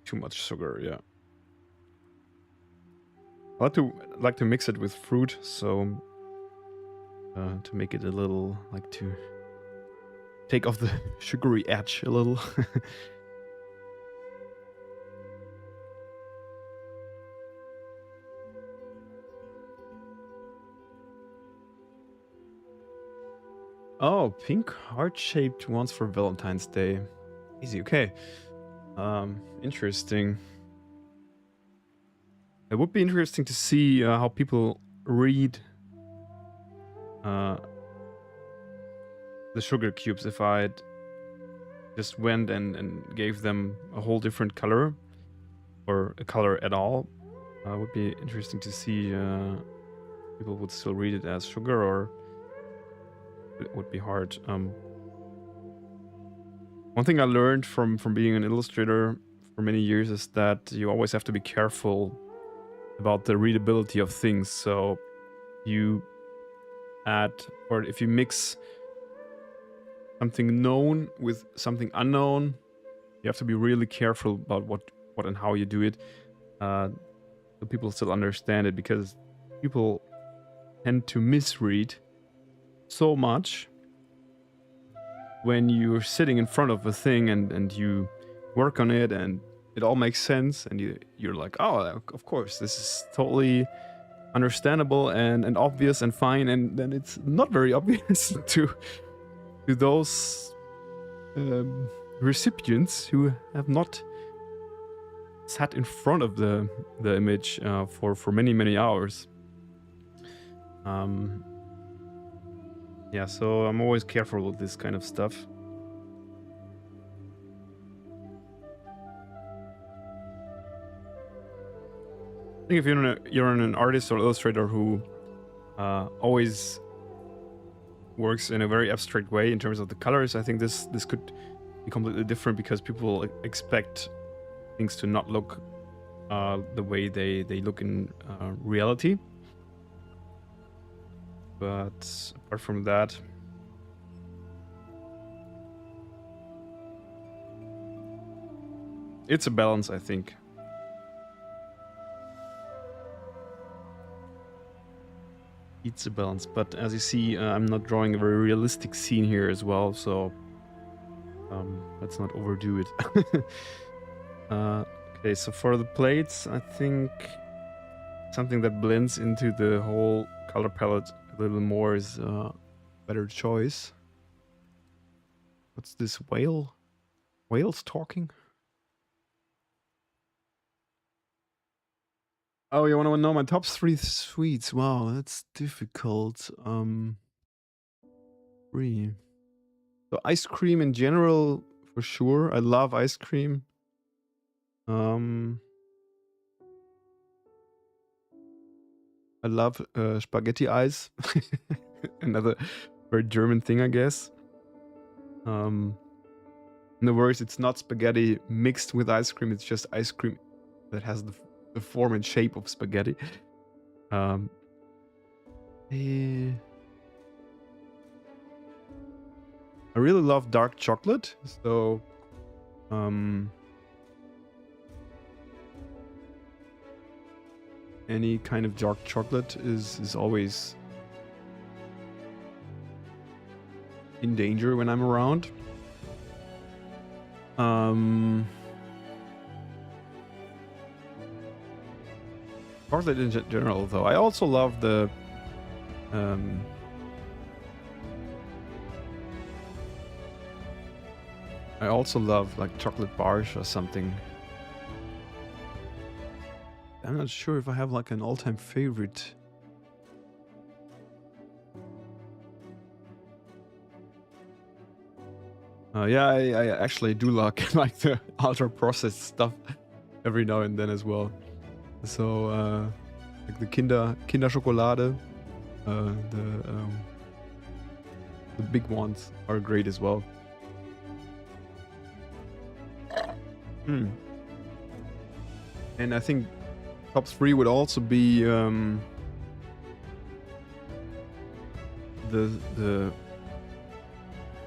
too much sugar. Yeah, I like to mix it with fruit, so to make it a little like to take off the sugary edge a little. Oh, pink heart-shaped ones for Valentine's Day. Easy, okay. Interesting. It would be interesting to see how people read the sugar cubes if I'd just went and gave them a whole different color or a color at all. Would be interesting to see people would still read it as sugar, or it would be hard. One thing I learned from being an illustrator for many years is that you always have to be careful about the readability of things. So you add, or if you mix something known with something unknown, you have to be really careful about what and how you do it, so people still understand it, because people tend to misread so much when you're sitting in front of a thing and you work on it and it all makes sense, and you're like, oh, of course, this is totally understandable and obvious and fine, and then it's not very obvious to those recipients who have not sat in front of the image for many hours. Yeah, so I'm always careful with this kind of stuff. I think if you're an artist or illustrator who always works in a very abstract way in terms of the colors, I think this could be completely different, because people expect things to not look the way they look in reality. But apart from that, it's a balance, I think. It's a balance, but as you see, I'm not drawing a very realistic scene here as well, so let's not overdo it. Okay, so for the plates, I think something that blends into the whole color palette a little more is a better choice. What's this whale? Whales talking? Oh, you want to know my top 3 sweets? Wow, that's difficult. 3. So ice cream in general, for sure. I love ice cream. I love spaghetti ice. Another very German thing, I guess. In other words, it's not spaghetti mixed with ice cream. It's just ice cream that has the form and shape of spaghetti. I really love dark chocolate, so any kind of dark chocolate is always in danger when I'm around. Chocolate in general, though. I also love the I also love like chocolate bars or something. I'm not sure if I have like an all-time favorite. Yeah, I actually do like like the ultra-processed stuff every now and then as well. So like the Kinder Schokolade, the big ones are great as well. And I think top 3 would also be the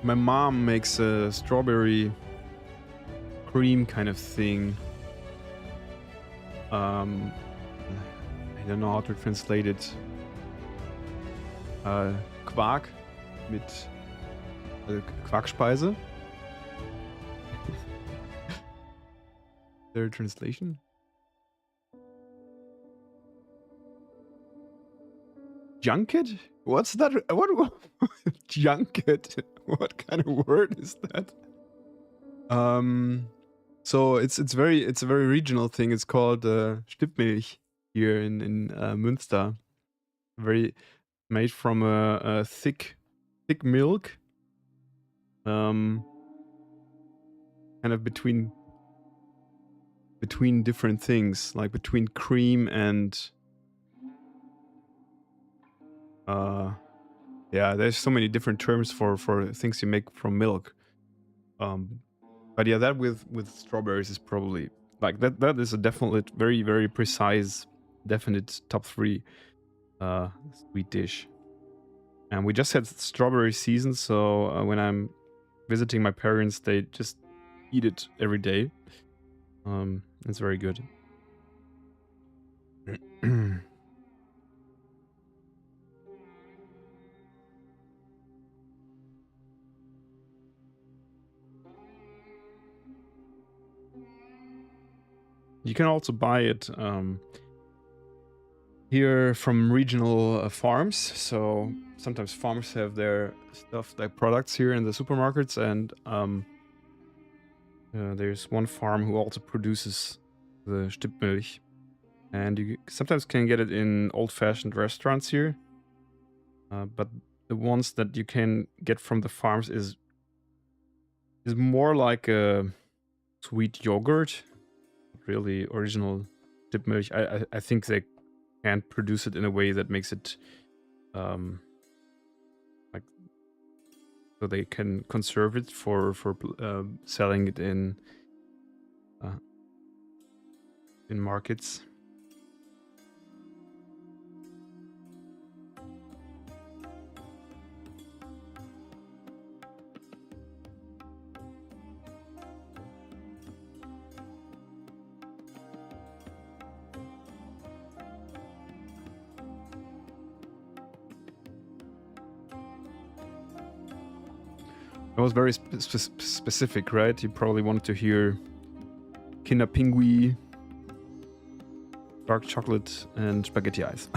my mom makes a strawberry cream kind of thing. I don't know how to translate it. Quark mit Quarkspeise. Their translation? junket? What's that? What junket? What kind of word is that? So it's a very regional thing. It's called Stippmilch here in Münster. Very made from a thick milk. Kind of between different things, like between cream and yeah, there's so many different terms for things you make from milk. But yeah, that with strawberries is probably like that is a definite very precise definite top 3 sweet dish. And we just had strawberry season, so when I'm visiting my parents, they just eat it every day. It's very good. You can also buy it here from regional farms. So sometimes farms have their stuff, their products here in the supermarkets, and there's one farm who also produces the Stippmilch, and you sometimes can get it in old-fashioned restaurants here. But the ones that you can get from the farms is more like a sweet yogurt, really original Stippmilch. I think they can produce it in a way that makes it like so they can conserve it for selling it in markets. It was very specific, right? You probably wanted to hear Kinderpingui, dark chocolate, and spaghetti ice.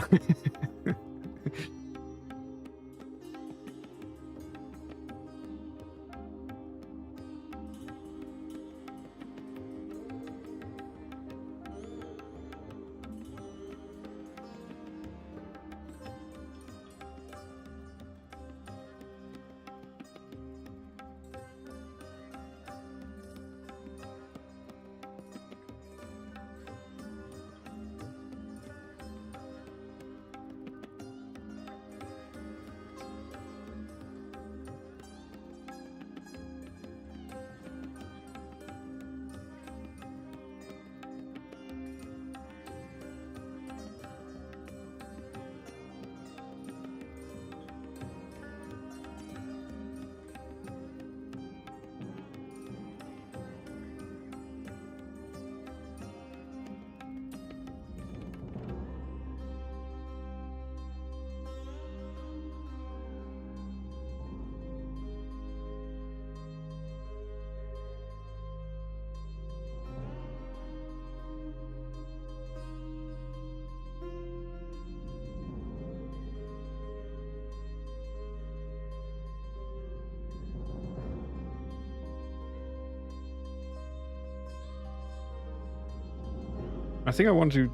I think I want to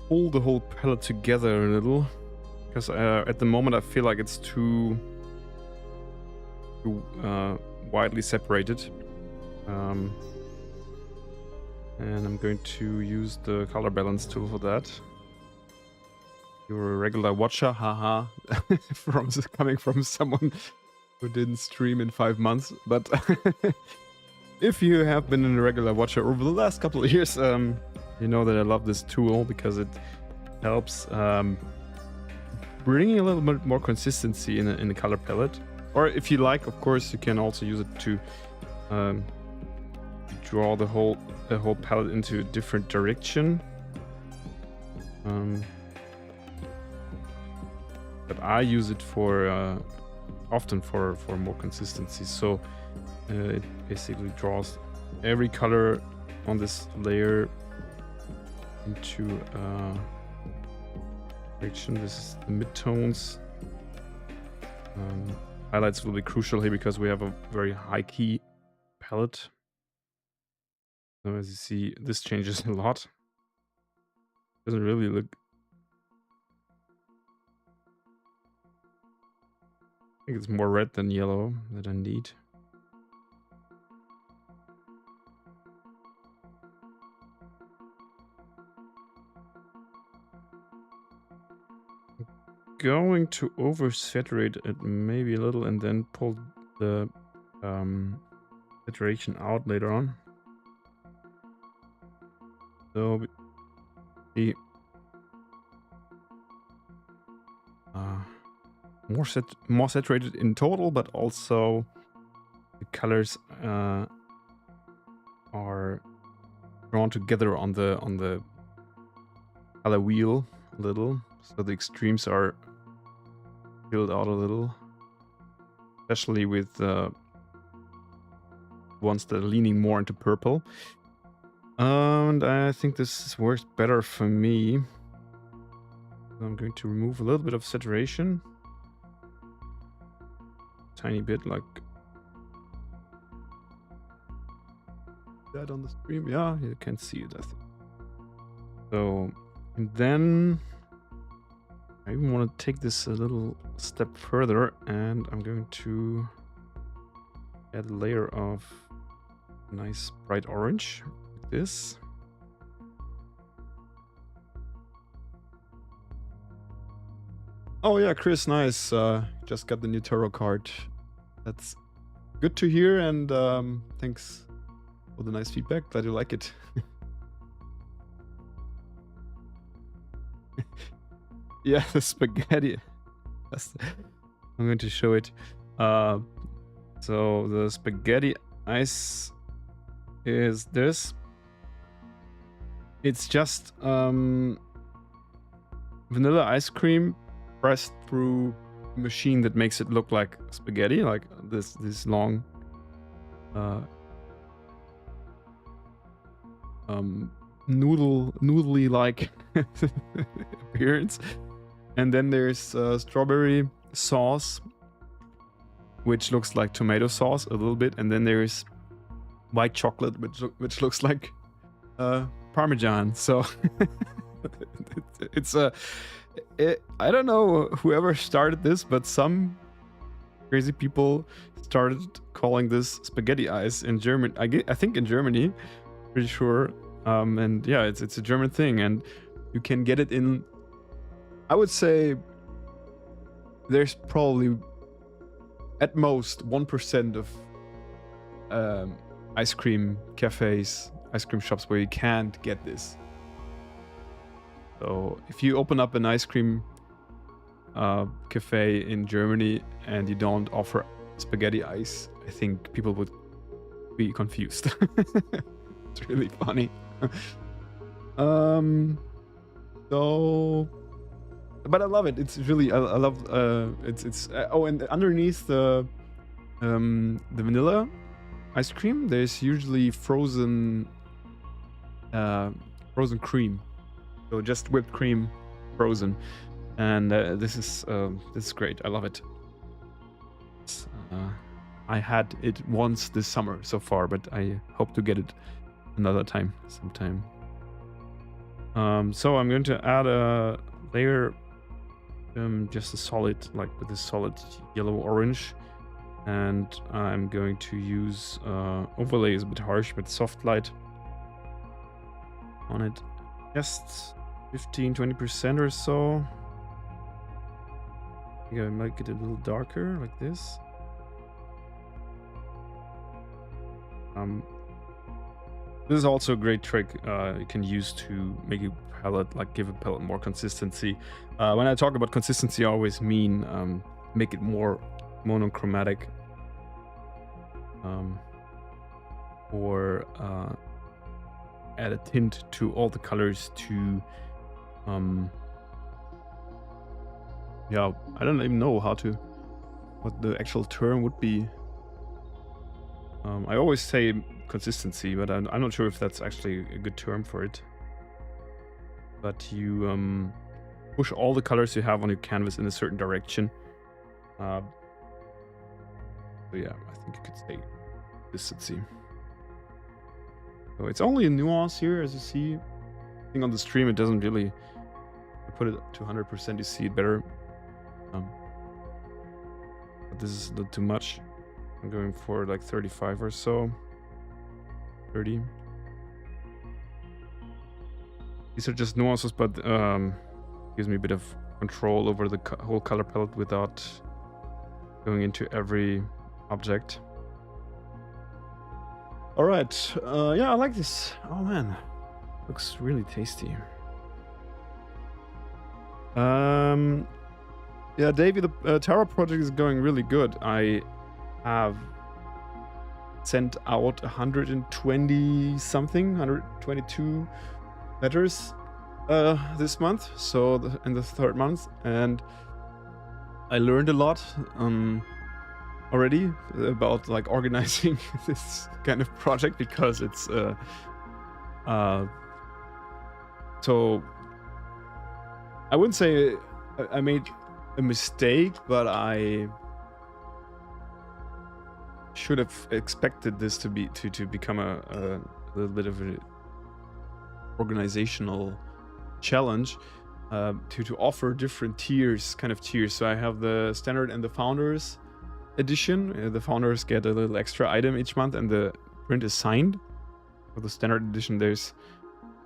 pull the whole palette together a little, because at the moment I feel like it's too widely separated. And I'm going to use the color balance tool for that. You're a regular watcher, haha, coming from someone who didn't stream in 5 months, but if you have been a regular watcher over the last couple of years, you know that I love this tool because it helps bringing a little bit more consistency in the color palette. Or if you like, of course, you can also use it to draw the whole palette into a different direction. But I use it for often for more consistency. So it basically draws every color on this layer into This is the midtones. Highlights will be crucial here because we have a very high key palette. So as you see, this changes a lot. Doesn't really look. I think it's more red than yellow that I need. Going to oversaturate it maybe a little and then pull the saturation out later on. So the more saturated in total, but also the colors are drawn together on the color wheel a little, so the extremes are filled out a little, especially with ones that are leaning more into purple. And I think this works better for me. So I'm going to remove a little bit of saturation. Tiny bit, like that on the stream. Yeah, you can see it, I think. So, and then I even want to take this a little step further, and I'm going to add a layer of nice bright orange, like this. Oh yeah, Chris, nice. Just got the new tarot card. That's good to hear, and thanks for the nice feedback. Glad you like it. Yeah, the spaghetti. I'm going to show it. So the spaghetti ice is this. It's just vanilla ice cream pressed through a machine that makes it look like spaghetti, like this long noodly like appearance. And then there's strawberry sauce, which looks like tomato sauce a little bit, and then there's white chocolate, which looks like Parmesan. So it's I don't know whoever started this, but some crazy people started calling this spaghetti ice in German. I think in Germany, pretty sure. And yeah, it's a German thing, and you can get it in. I would say there's probably at most 1% of ice cream cafes, ice cream shops where you can't get this. So if you open up an ice cream cafe in Germany and you don't offer spaghetti ice, I think people would be confused. It's really funny. So, but I love it. It's really I love it's oh, and underneath the vanilla ice cream, there's usually frozen cream. So just whipped cream, frozen, and this is great. I love it. I had it once this summer so far, but I hope to get it another time, sometime. So I'm going to add a layer, just a solid, like with a solid yellow orange, and I'm going to use overlay is a bit harsh, but soft light on it, just 15-20% or so. I think I might get it a little darker, like this. This is also a great trick you can use to make a palette, like give a palette more consistency. When I talk about consistency, I always mean make it more monochromatic, or add a tint to all the colors to yeah, I don't even know what the actual term would be. I always say consistency, but I'm not sure if that's actually a good term for it. But you push all the colors you have on your canvas in a certain direction. So yeah, I think you could say this. Let's see. So it's only a nuance here, as you see. I think on the stream it doesn't really. I put it to 100%, you see it better. But this is a little too much. I'm going for like 35 or so. 30. These are just nuances, but gives me a bit of control over the whole color palette without going into every object. All right, yeah, I like this. Oh man, looks really tasty. Yeah, Davey, the Tarot project is going really good. I have sent out 120 something, 122 letters this month, so in the third month, and I learned a lot already about like organizing this kind of project, because it's so I wouldn't say I made a mistake, but I should have expected this to become a little bit of an organizational challenge, to offer different tiers. So I have the standard and the founders edition. The founders get a little extra item each month, and the print is signed. For the standard edition, there's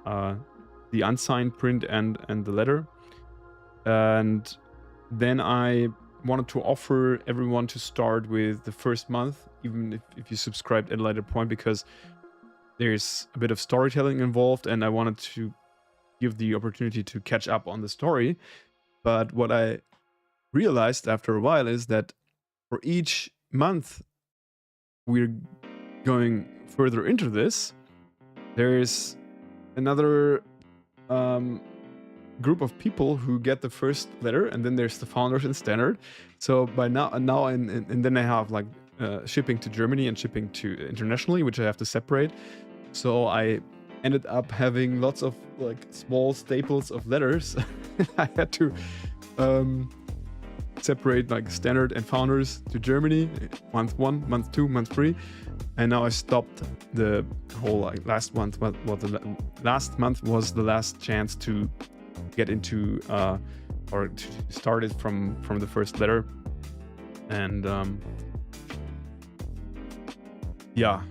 the unsigned print and the letter. And then I wanted to offer everyone to start with the first month, even if you subscribed at a later point, because there's a bit of storytelling involved, and I wanted to give the opportunity to catch up on the story. But what I realized after a while is that for each month we're going further into this, there's another group of people who get the first letter, and then there's the founders and standard. So by now and then I have like shipping to Germany and shipping to internationally, which I have to separate. So I ended up having lots of like small staples of letters. I had to separate like standard and founders to Germany, month 1, month 2, month 3, and now I stopped the whole like last month. Last month was the last chance to get into or to start it from the first letter, and yeah,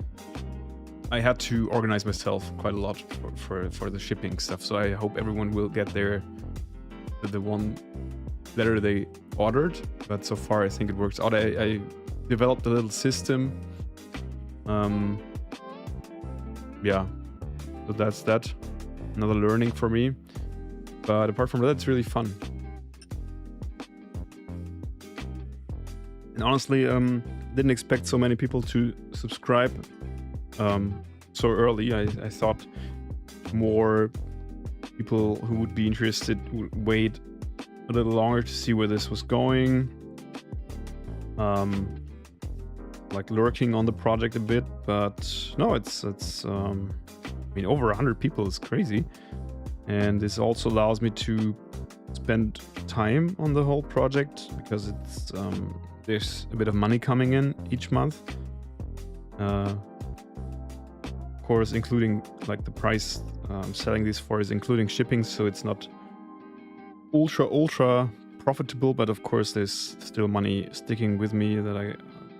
I had to organize myself quite a lot for the shipping stuff. So I hope everyone will get the one letter they ordered, but so far I think it works out. I developed a little system. Yeah, so that's that. Another learning for me. But apart from that, it's really fun. And honestly, didn't expect so many people to subscribe so early. I thought more people who would be interested would wait a little longer to see where this was going. Like lurking on the project a bit, but no, it's I mean, over 100 people is crazy. And this also allows me to spend time on the whole project, because it's there's a bit of money coming in each month. Of course, including like the price I'm selling these for is including shipping, so it's not ultra profitable, but of course there's still money sticking with me that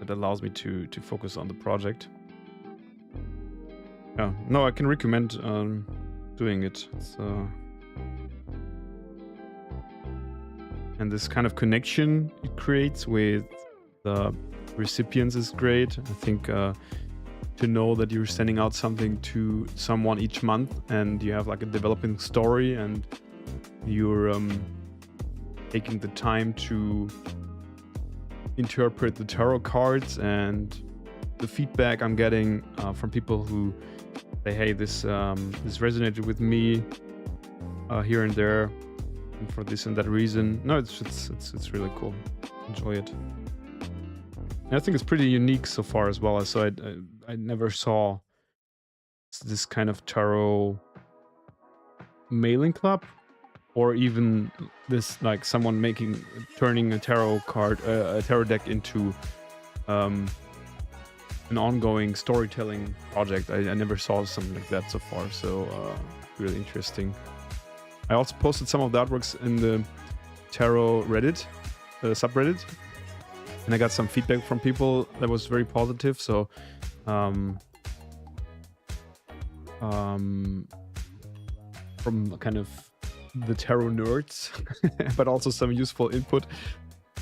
allows me to focus on the project. Yeah, no, I can recommend doing it. And this kind of connection it creates with the recipients is great. I think to know that you're sending out something to someone each month, and you have like a developing story, and you're taking the time to interpret the tarot cards, and the feedback I'm getting from people who say, hey, this resonated with me here and there, and for this and that reason. No, it's really cool. Enjoy it. And I think it's pretty unique so far as well. So I never saw this kind of tarot mailing club. or even this like someone turning a tarot card, a tarot deck into an ongoing storytelling project. I never saw something like that so far, so really interesting. I also posted some of the artworks in the tarot Reddit subreddit, and I got some feedback from people that was very positive. So from kind of the tarot nerds, but also some useful input.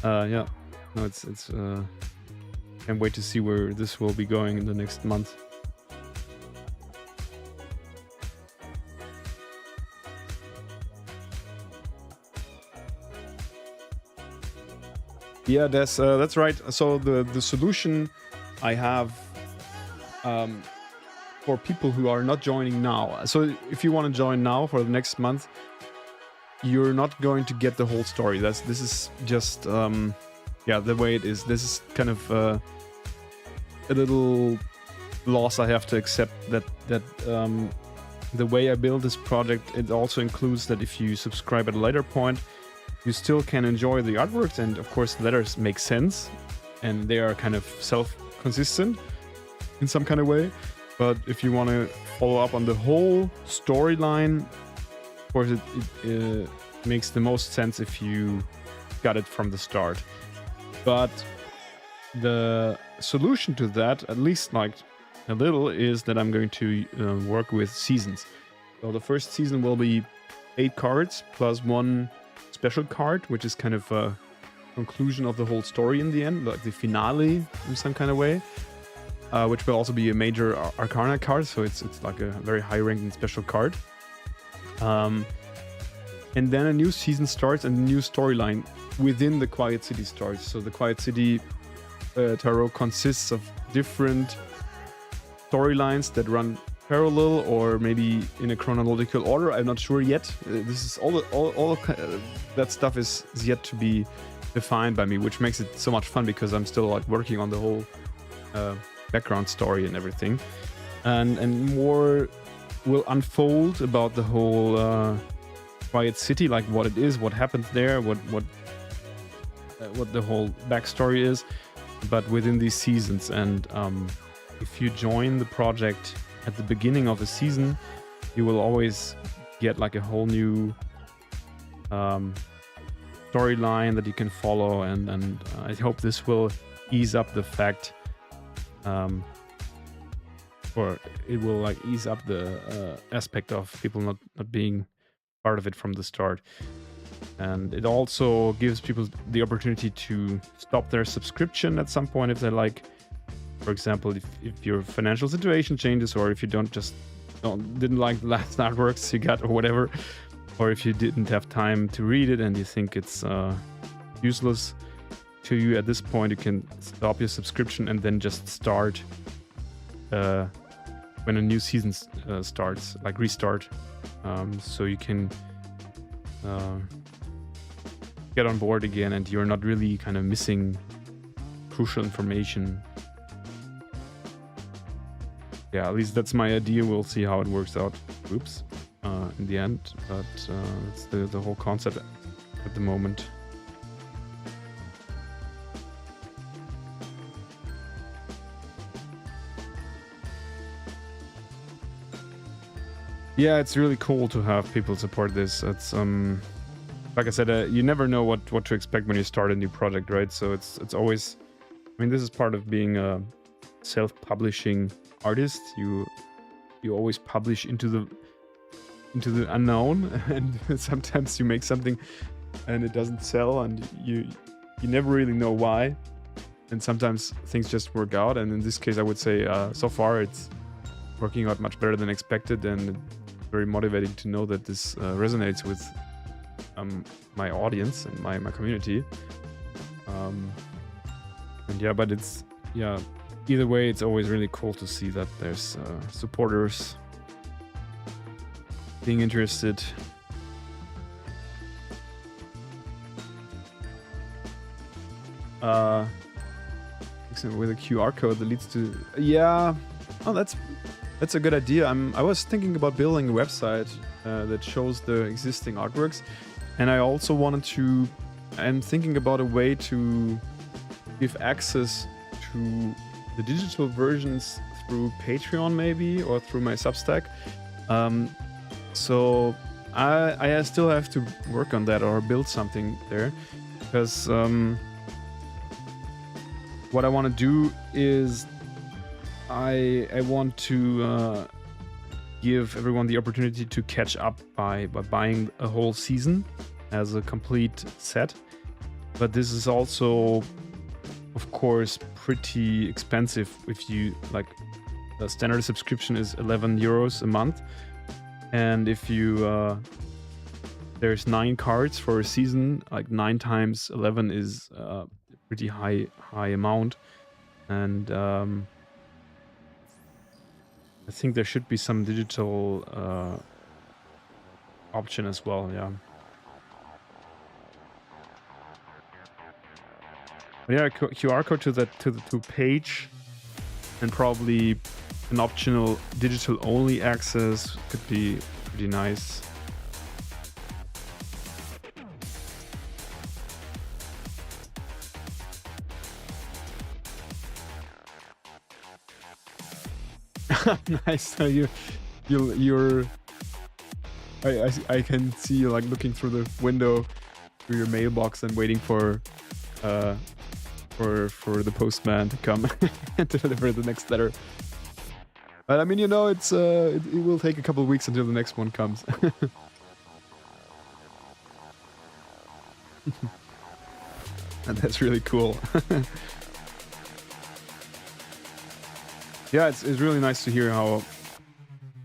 Yeah, no, it's can't wait to see where this will be going in the next month. Yeah, that's right. So the solution I have for people who are not joining now. So if you want to join now for the next month, you're not going to get the whole story. This is just yeah, the way it is. This is kind of a little loss I have to accept, that the way I build this project, it also includes that if you subscribe at a later point, you still can enjoy the artworks, and of course the letters make sense and they are kind of self-consistent in some kind of way. But if you want to follow up on the whole storyline, of course it makes the most sense if you got it from the start. But the solution to that, at least like a little, is that I'm going to work with seasons. So the first season will be 8 cards plus 1 special card, which is kind of a conclusion of the whole story in the end, like the finale in some kind of way, which will also be a major arcana card, so it's like a very high ranking special card. And then a new season starts and a new storyline within the Quiet City starts. So the Quiet City tarot consists of different storylines that run parallel or maybe in a chronological order. I'm not sure yet. This is all that stuff is yet to be defined by me, which makes it so much fun because I'm still like working on the whole background story and everything, and more will unfold about the whole Quiet City, like what it is, what happens there, what the whole backstory is, but within these seasons. And if you join the project at the beginning of a season, you will always get like a whole new storyline that you can follow, and I hope this will ease up the fact, or it will like ease up the aspect of people not being part of it from the start. And it also gives people the opportunity to stop their subscription at some point if they like. For example, if your financial situation changes, or if you didn't like the last artworks you got or whatever, or if you didn't have time to read it and you think it's useless to you at this point, you can stop your subscription and then just start when a new season starts, like restart. So you can get on board again, and you're not really kind of missing crucial information. Yeah, at least that's my idea. We'll see how it works out. Oops, in the end, but it's the whole concept at the moment. Yeah, it's really cool to have people support this. It's like I said, you never know what to expect when you start a new project, right? So it's always, I mean, this is part of being a self-publishing artist. You always publish into the unknown, and sometimes you make something and it doesn't sell, and you never really know why. And sometimes things just work out, and in this case I would say so far it's working out much better than expected, and very motivating to know that this resonates with my audience and my community. And yeah, but it's, yeah, either way, it's always really cool to see that there's supporters being interested. With a QR code that leads to, yeah, oh, that's a good idea. I was thinking about building a website that shows the existing artworks, and I also wanted to. I'm thinking about a way to give access to the digital versions through Patreon, maybe, or through my Substack. So I still have to work on that or build something there, because what I want to do is I want to give everyone the opportunity to catch up by buying a whole season as a complete set. But this is also, of course, pretty expensive. If you like, the standard subscription is 11 euros a month, and if you there's 9 cards for a season, like 9 times 11 is a pretty high amount, and I think there should be some digital option as well. Yeah. But yeah, QR code to the page, and probably an optional digital only access could be pretty nice. Nice. So you're. I can see you like looking through the window through your mailbox and waiting for the postman to come and to deliver the next letter. But I mean, you know, it will take a couple of weeks until the next one comes. And that's really cool. Yeah, it's really nice to hear how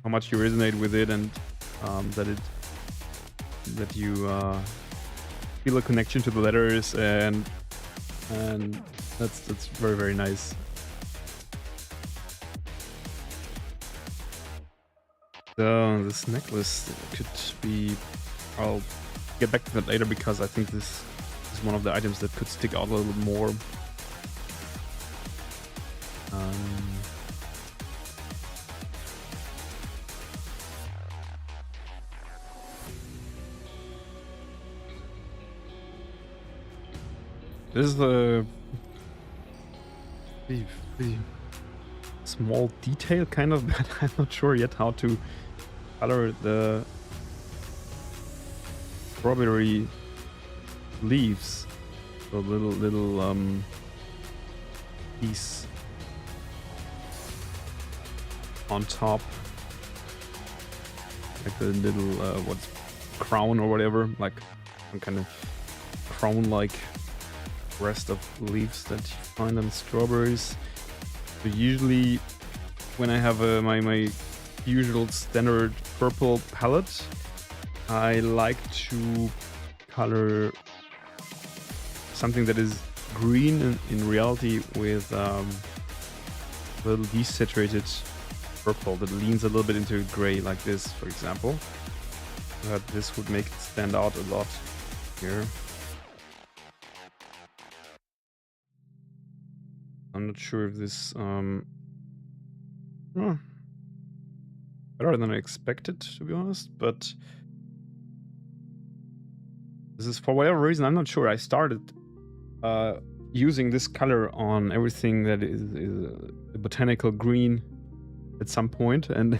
much you resonate with it, and that you feel a connection to the letters, and that's very, very nice. So this necklace could be. I'll get back to that later, because I think this is one of the items that could stick out a little more. This is a pretty small detail, kind of, but I'm not sure yet how to color the strawberry leaves. So little piece on top, like the little what's crown or whatever, like some kind of crown-like rest of leaves that you find on strawberries. So usually when I have my usual standard purple palette, I like to color something that is green in reality with a little desaturated purple that leans a little bit into gray, like this, for example. But this would make it stand out a lot here. I'm not sure if this better than I expected, to be honest, but this is, for whatever reason, I'm not sure. I started using this color on everything that is a botanical green at some point, and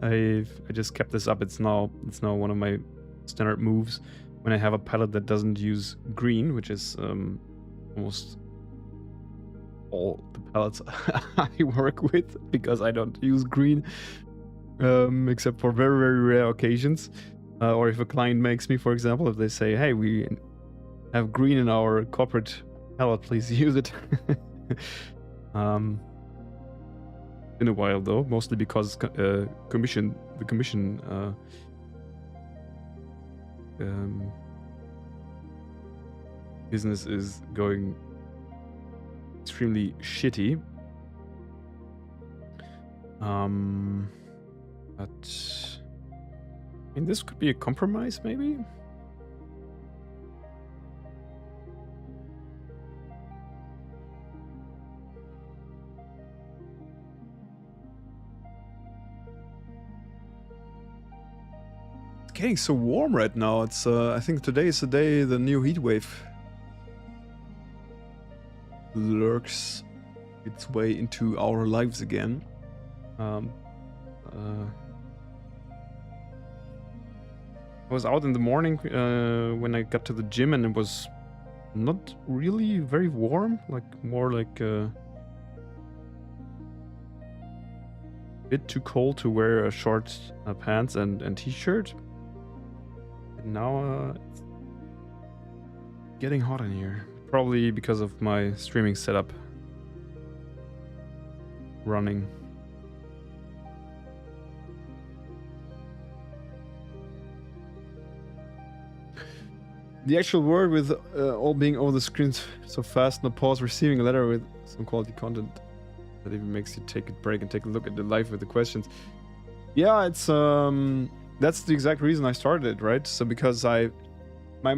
I just kept this up. It's now one of my standard moves when I have a palette that doesn't use green, which is almost all the palettes I work with, because I don't use green except for very, very rare occasions, or if a client makes me, for example, if they say, hey, we have green in our corporate palette, please use it. In a while though, mostly because the commission business is going extremely shitty. But I mean, this could be a compromise, maybe. getting so warm right now. It's I think today is the day the new heat wave lurks its way into our lives again. I was out in the morning when I got to the gym, and it was not really very warm, like more like a bit too cold to wear short pants and t-shirt. And now it's getting hot in here, probably because of my streaming setup running. The actual word with all being over the screen so fast, no pause, receiving a letter with some quality content that even makes you take a break and take a look at the life with the questions. Yeah, it's that's the exact reason I started it, right? So because my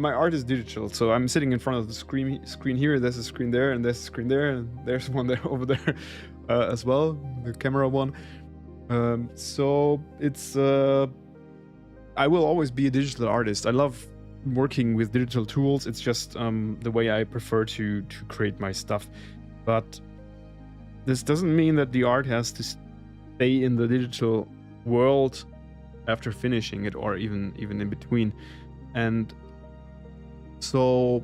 art is digital, so I'm sitting in front of the screen here, there's a screen there, and there's a screen there, and there's one there over there as well, the camera one. So it's I will always be a digital artist. I love working with digital tools. It's just the way I prefer to create my stuff. But this doesn't mean that the art has to stay in the digital world after finishing it, or even in between. And so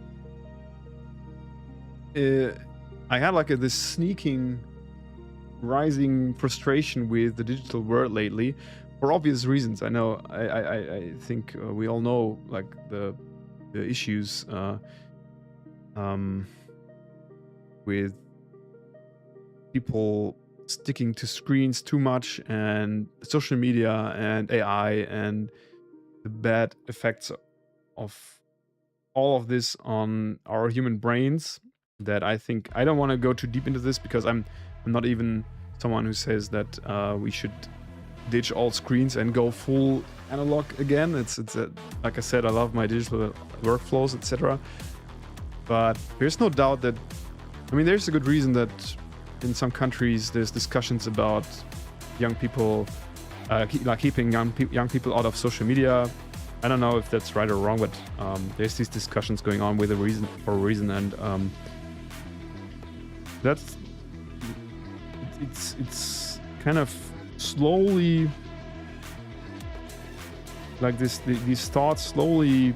I had like this sneaking rising frustration with the digital world lately, for obvious reasons. I know, I think we all know like the issues with people sticking to screens too much, and social media and AI and the bad effects of all of this on our human brains. That I think I don't want to go too deep into this, because I'm not even someone who says that we should ditch all screens and go full analog again. It's like I said, I love my digital workflows, etc. But there's no doubt that, I mean, there's a good reason that in some countries there's discussions about young people, keeping young people out of social media. I don't know if that's right or wrong, but there's these discussions going on for a reason, and it's kind of slowly, like these thoughts slowly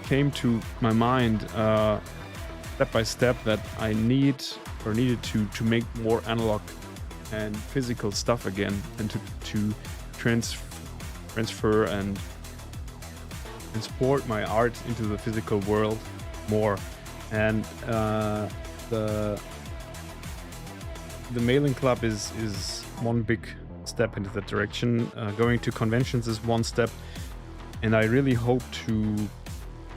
came to my mind step by step, that I needed to make more analog and physical stuff again, and to transfer and transport my art into the physical world more. And the mailing club is one big step into that direction. Going to conventions is one step, and I really hope to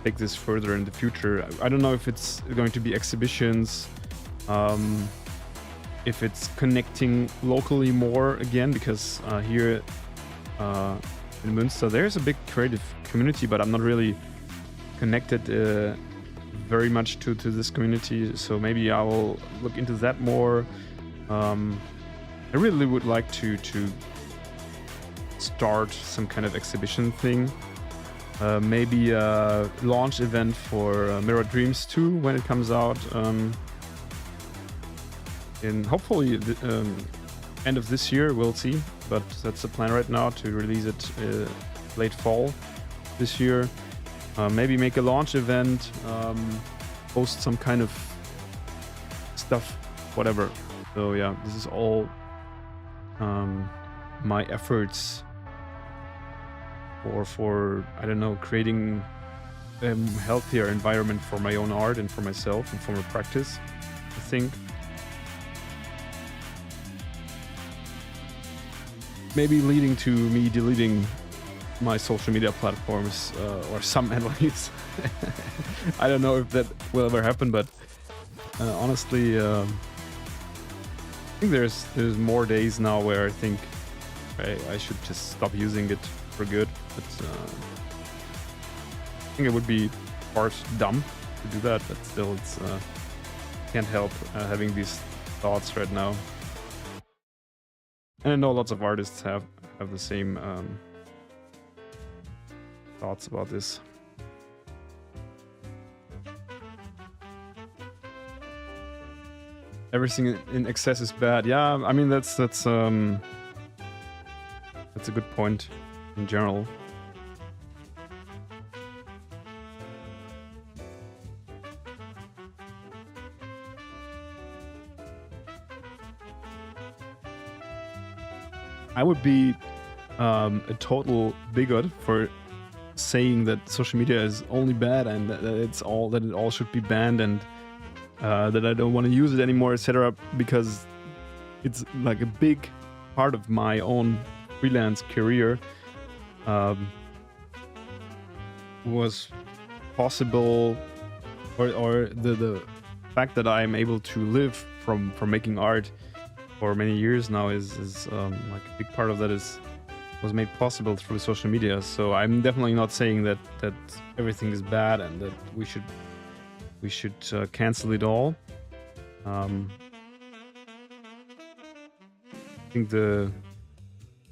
take this further in the future. I don't know if it's going to be exhibitions, if it's connecting locally more again, because here in Münster there's a big creative community, but I'm not really connected very much to this community, so maybe I will look into that more. I really would like to start some kind of exhibition thing, maybe a launch event for Mirror Dreams 2 when it comes out, in hopefully the end of this year. We'll see, but that's the plan right now, to release it late fall this year. Maybe make a launch event, post some kind of stuff, whatever. So yeah, this is all my efforts for I don't know, creating a healthier environment for my own art and for myself and for my practice, I think. Maybe leading to me deleting my social media platforms, or some at least. I don't know if that will ever happen, but honestly, I think there's more days now where I think I should just stop using it for good. But I think it would be part dumb to do that, but still, it's can't help having these thoughts right now. And I know lots of artists have the same thoughts about this. Everything in excess is bad. Yeah, I mean that's a good point in general. I would be a total bigot for saying that social media is only bad and that it all should be banned and that I don't want to use it anymore, etc. Because it's like a big part of my own freelance career was possible, or the fact that I'm able to live from making art for many years now is like a big part of that was made possible through social media. So I'm definitely not saying that everything is bad and that we should cancel it all. I think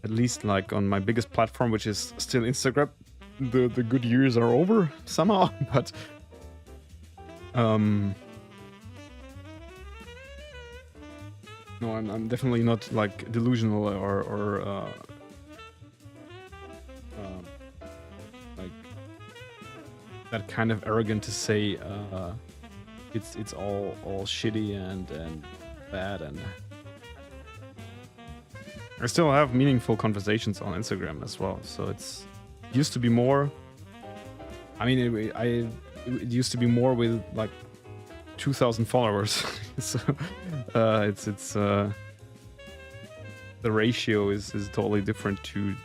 at least like on my biggest platform, which is still Instagram, the good years are over somehow. But no, I'm definitely not like delusional or like that kind of arrogant to say it's all shitty and bad. And I still have meaningful conversations on Instagram as well. So it used to be more. I mean, it used to be more with like 2,000 followers. So the ratio is totally different to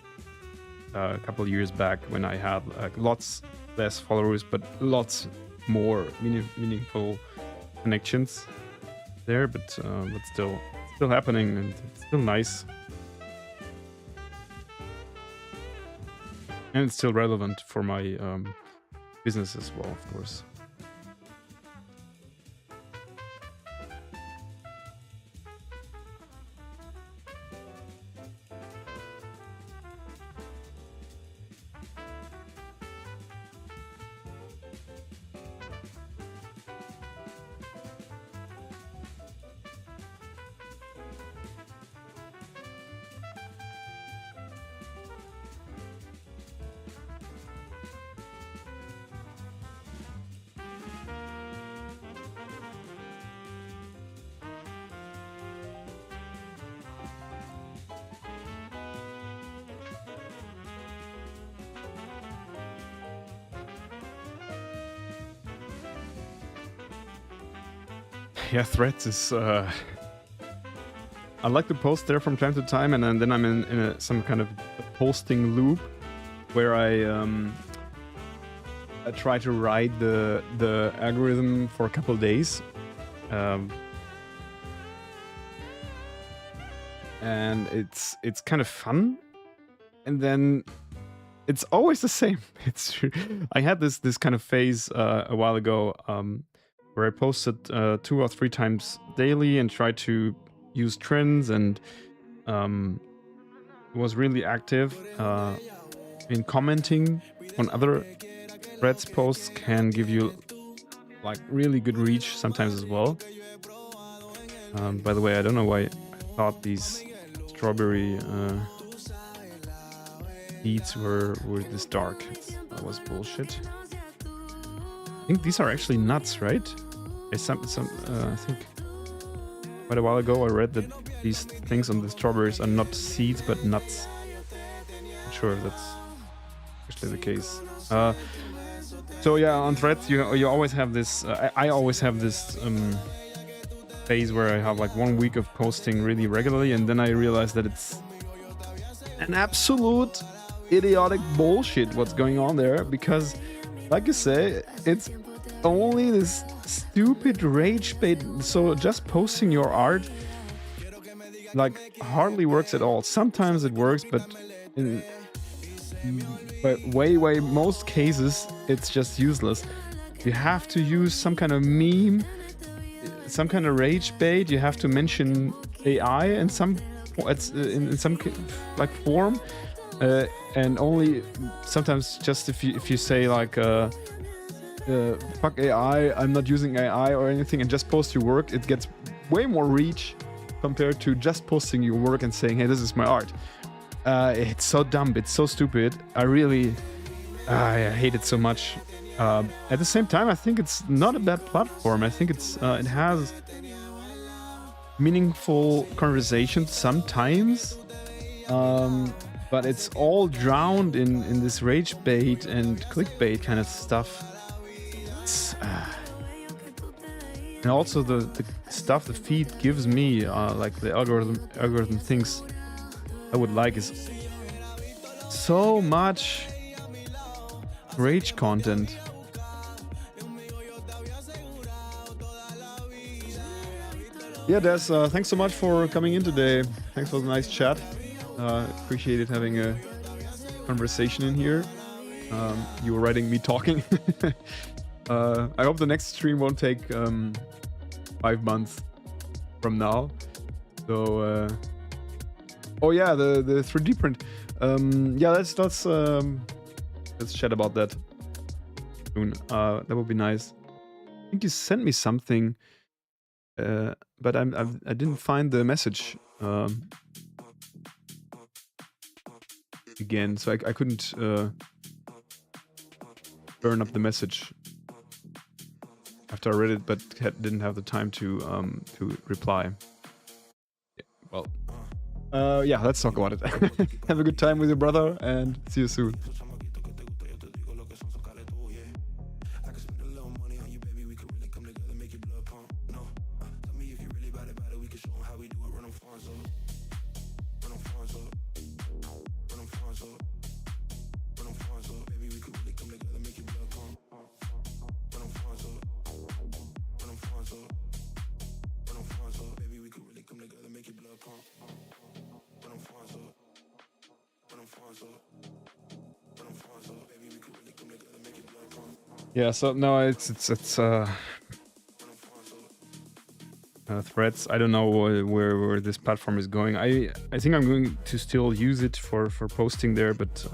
a couple of years back when I had lots less followers but lots more meaningful connections there. But still happening and it's still nice. And it's still relevant for my business as well, of course. Yeah, Threads is. I like to post there from time to time, and then I'm in some kind of posting loop where I try to ride the algorithm for a couple of days, and it's kind of fun, and then it's always the same. It's true. I had this kind of phase a while ago. Where I posted 2 or 3 times daily and tried to use trends and was really active in commenting on other Threads posts. Can give you like really good reach sometimes as well. By the way, I don't know why I thought these strawberry beads were this dark. That was bullshit. I think these are actually nuts, right? I think quite a while ago I read that these things on the strawberries are not seeds but nuts. Not sure if that's actually the case. So yeah, on Threads you always have this. I always have this phase where I have like 1 week of posting really regularly, and then I realize that it's an absolute idiotic bullshit what's going on there, because like you say, it's only this stupid rage bait. So just posting your art like hardly works at all. Sometimes it works, but in way most cases it's just useless. You have to use some kind of meme, some kind of rage bait. You have to mention AI in some like form. and only sometimes just if you say like fuck AI, I'm not using AI or anything, and just post your work, it gets way more reach compared to just posting your work and saying, hey, this is my art. It's so dumb, it's so stupid. I hate it so much. At the same time, I think it's not a bad platform. I think it has meaningful conversations sometimes, but it's all drowned in this rage bait and clickbait kind of stuff. And also the stuff the feed gives me, like the algorithm thinks I would like, is so much rage content. Yeah, Des, thanks so much for coming in today. Thanks for the nice chat. Appreciated having a conversation in here. You were writing me talking. I hope the next stream won't take 5 months from now. So, oh yeah, the 3D print. Yeah, let's chat about that soon. That would be nice. I think you sent me something, but I didn't find the message again, so I couldn't burn up the message after I read it, but didn't have the time to reply. Yeah, well, yeah, let's talk about it. Have a good time with your brother, and see you soon. Yeah, so no, it's Threads. I don't know where this platform is going. I think I'm going to still use it for posting there, but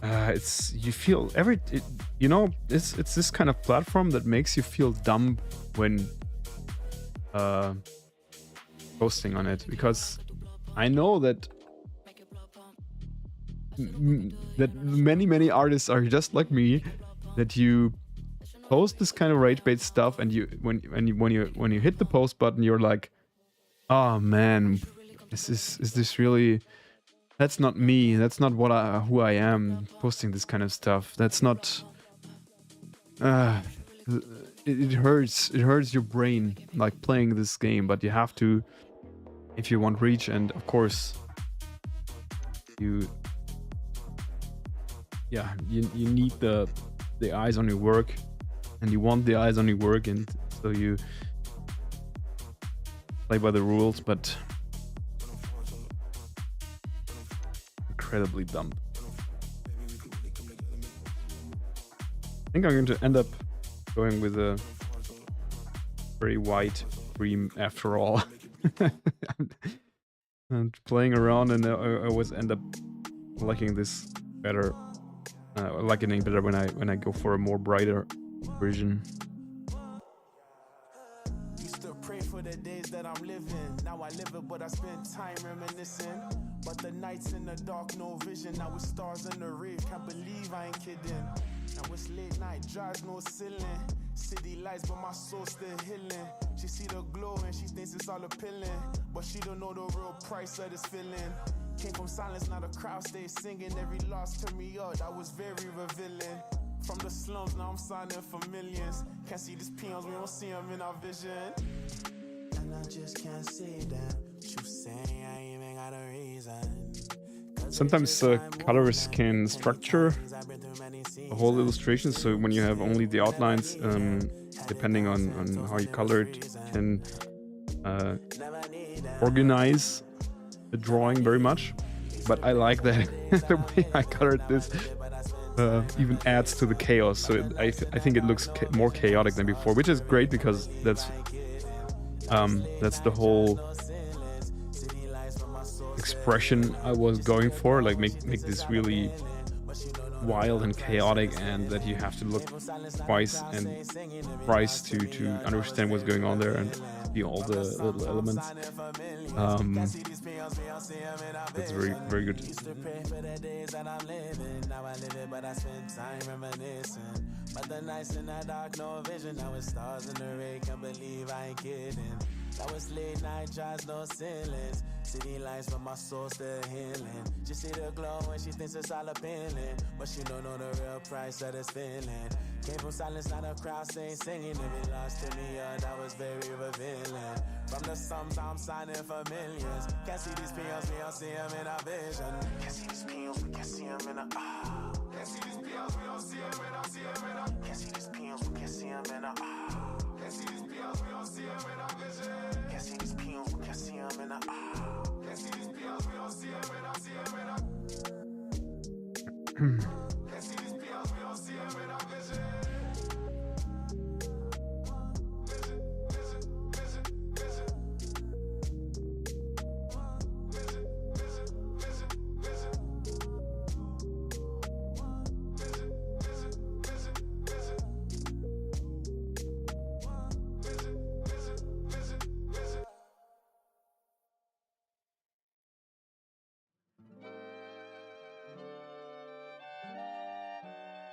it's, you feel it's this kind of platform that makes you feel dumb when posting on it, because I know that many artists are just like me, that you post this kind of rage bait stuff, and when you hit the post button, you're like, oh man, is this really, that's not me, that's not who I am, posting this kind of stuff. That's not it hurts your brain, like playing this game, but you have to if you want reach, and of course you need the eyes on your work, and you want the eyes on your work, and so you play by the rules, but incredibly dumb. I think I'm going to end up going with a very white cream after all. I'm playing around, and I always end up liking this better. Liking it better when I go for a more brighter version. Used to pray for the days that I'm living. Now I live it, but I spend time reminiscing. But the nights in the dark, no vision. Now with stars in the rave, can't believe I ain't kidding. Now it's late night, drives no ceiling. City lights, but my soul still healing. She see the glow and she thinks it's all appealing, but she don't know the real price of this feeling. Came from silence, now the crowd stays singing. Every loss turned me up, that was very revealing. From the slums, now I'm signing for millions. Can't see these peons, we don't see them in our vision. And I just can't see them. You say I ain't even got a reason. Sometimes colors can structure a whole illustration, so when you have only the outlines, depending on how you color it, can organize the drawing very much. But I like that the way I colored this even adds to the chaos, so I think it looks more chaotic than before, which is great, because that's the whole expression I was going for, like make this really wild and chaotic, and that you have to look twice and thrice to understand what's going on there and see all the little elements. That's very, very good. But the nights in the dark, no vision. Now it's stars in the rain, can't believe I ain't kidding. Now it's late night drives, no ceilings. City lights, but my soul still healing. She see the glow when she thinks it's all appealing, but she don't know the real price that it's feeling. Came from silence, not a crowd singing. If it lost to me, that was very revealing. From the sums, I'm signing for millions. Can't see these pills, we don't see them in our vision. Can't see these pills, we can't see them in our Can't see these pills, we don't see them in our Can't see these pills, we can't see them in our Can't see these pills, we don't see them in our vision. Can't see these pills, we can't see them in our Can't see these pills, we don't see them in our Can't see these pills, we don't see them in our vision.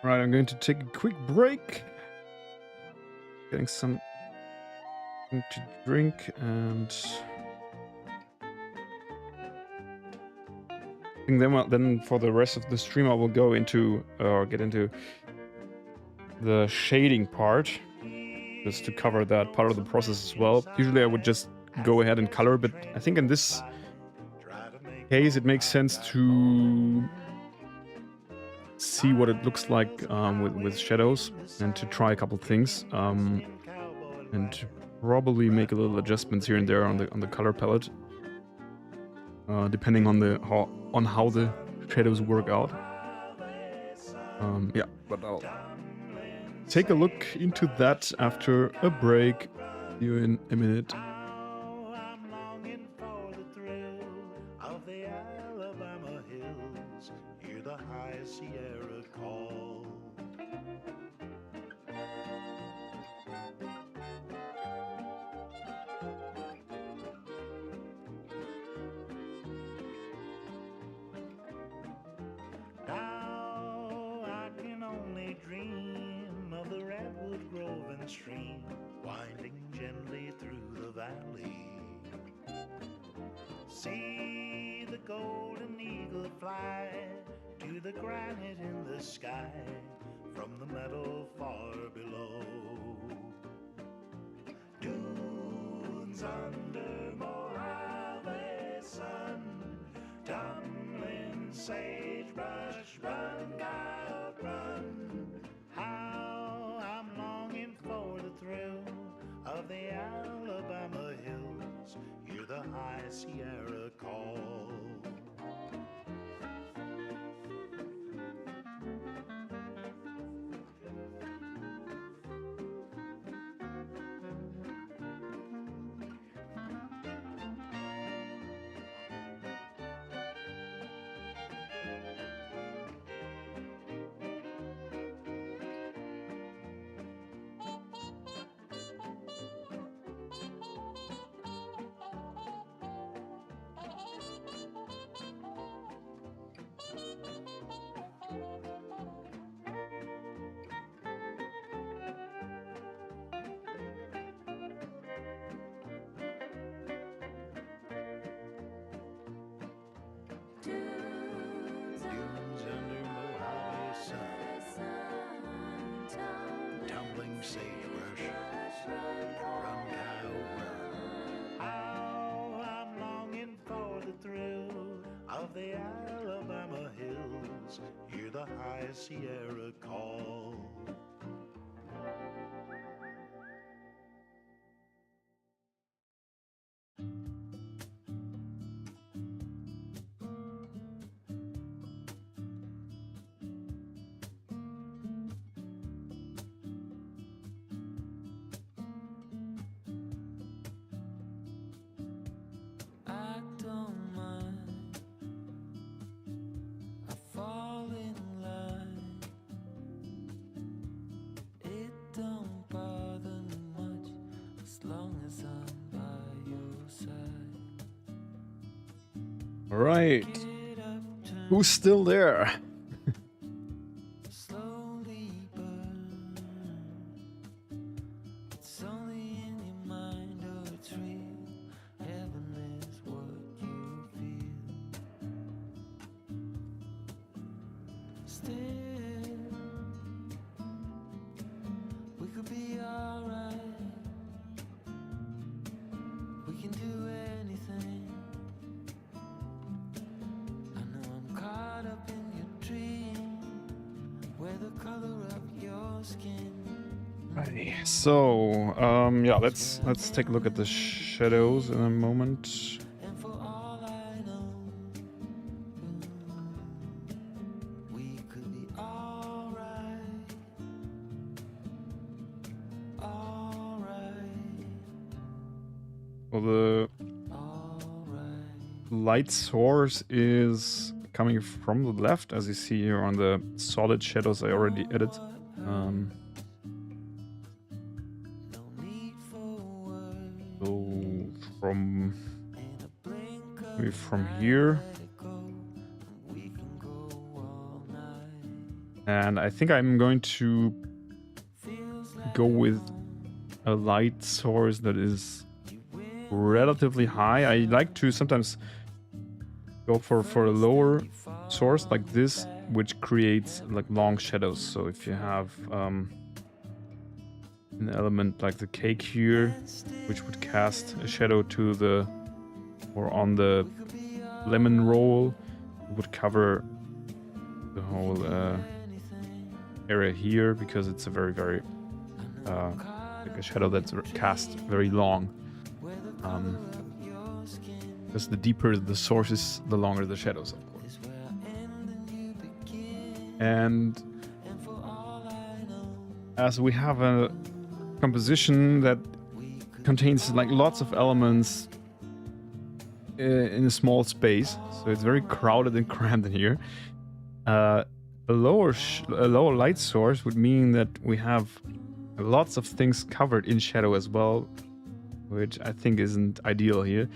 Right, I'm going to take a quick break. Getting something to drink, and then for the rest of the stream I will go into get into the shading part, just to cover that part of the process as well. Usually I would just go ahead and color, but I think in this case it makes sense to see what it looks like with shadows, and to try a couple things, and to probably make a little adjustments here and there on the color palette, depending on how the shadows work out. Yeah, but I'll take a look into that after a break. See you in a minute. Stream winding gently through the valley. See the golden eagle fly to the granite in the sky from the meadow far below. Dunes under Mojave sun, tumbling sagebrush, run, coyote, run. How I'm longing for the thrill of the Alabama hills. Hear the high Sierra call. Dunes under Mojave sun, tumbling sagebrush, run, coyote, run. How I'm longing for the thrill of the Alabama hills. Hear the high Sierra call. I don't mind All right. Who's still there? slowly burn. It's only in your mind or it's real. Heaven is what you feel. Still, we could be alright. We can do anything. I know I'm caught up in your dream. Wear the color of your skin. Alrighty. So, yeah, let's take a look at the shadows in a moment. And for all I know, we could be alright. Alright. Well, the Alright. light source is coming from the left, as you see here on the solid shadows I already added. No need for words. So from In a blink of maybe from here, let it go. We can go all night. and I think I'm going to Feels like go with a light source that is relatively high. I like to sometimes go for a lower source like this, which creates like long shadows. So if you have an element like the cake here, which would cast a shadow to the or on the lemon roll, it would cover the whole area here, because it's a very like a shadow that's cast very long. Because the deeper the source is, the longer the shadows, of course. And as we have a composition that contains like lots of elements in a small space, so it's very crowded and crammed in here. A lower light source would mean that we have lots of things covered in shadow as well, which I think isn't ideal here.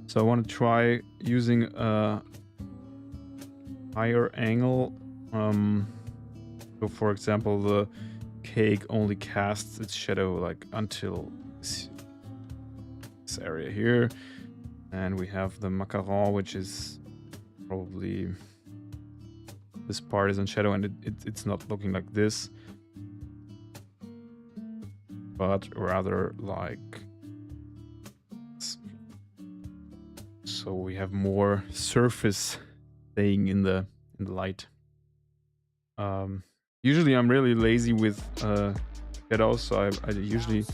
So I want to try using a higher angle. So for example, the cake only casts its shadow like until this area here. And we have the macaron, which is probably this part is in shadow, and it's not looking like this, but rather like so we have more surface staying in the light. Usually I'm really lazy with shadows, so I usually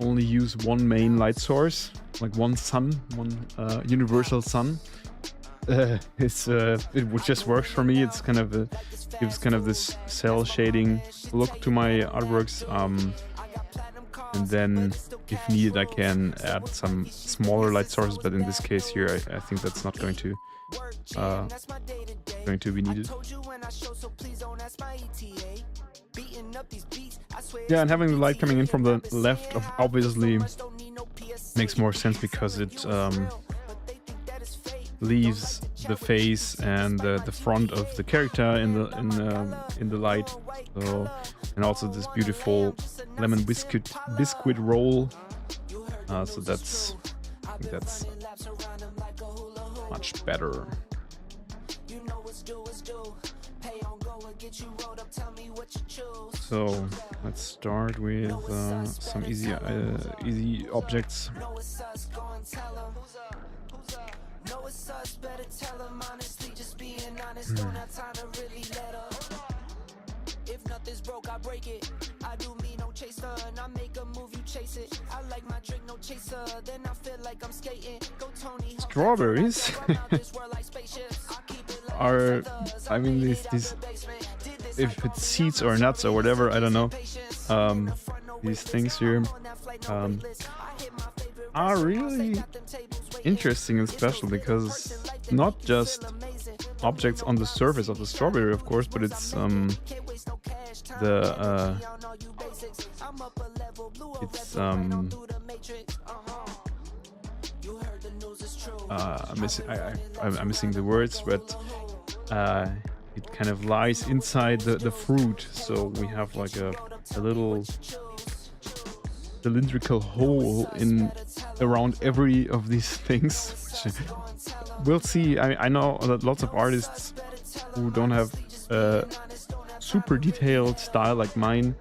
only use one main light source, like one sun, one universal sun. It just works for me. It's kind of gives kind of this cell shading look to my artworks. And then, if needed, I can add some smaller light sources. But in this case here, I think that's not going to be needed. Yeah, and having the light coming in from the left obviously makes more sense, because it leaves the face and the front of the character in the light. So, and also this beautiful lemon biscuit roll. So that's much better. So let's start with some easy objects. If nothing's broke, I break it. I do me no chaser, and I make a move, you chase it. I like my drink, no chaser. Then I feel like I'm skating. Go Tony. Strawberries are, I mean, these if it's seeds or nuts or whatever, I don't know. These things here are really interesting and special, because not just objects on the surface of the strawberry, of course, but it's I'm missing the words, but it kind of lies inside the fruit. So we have like a little cylindrical hole in around every of these things. Which we'll see. I know that lots of artists who don't have a super detailed style like mine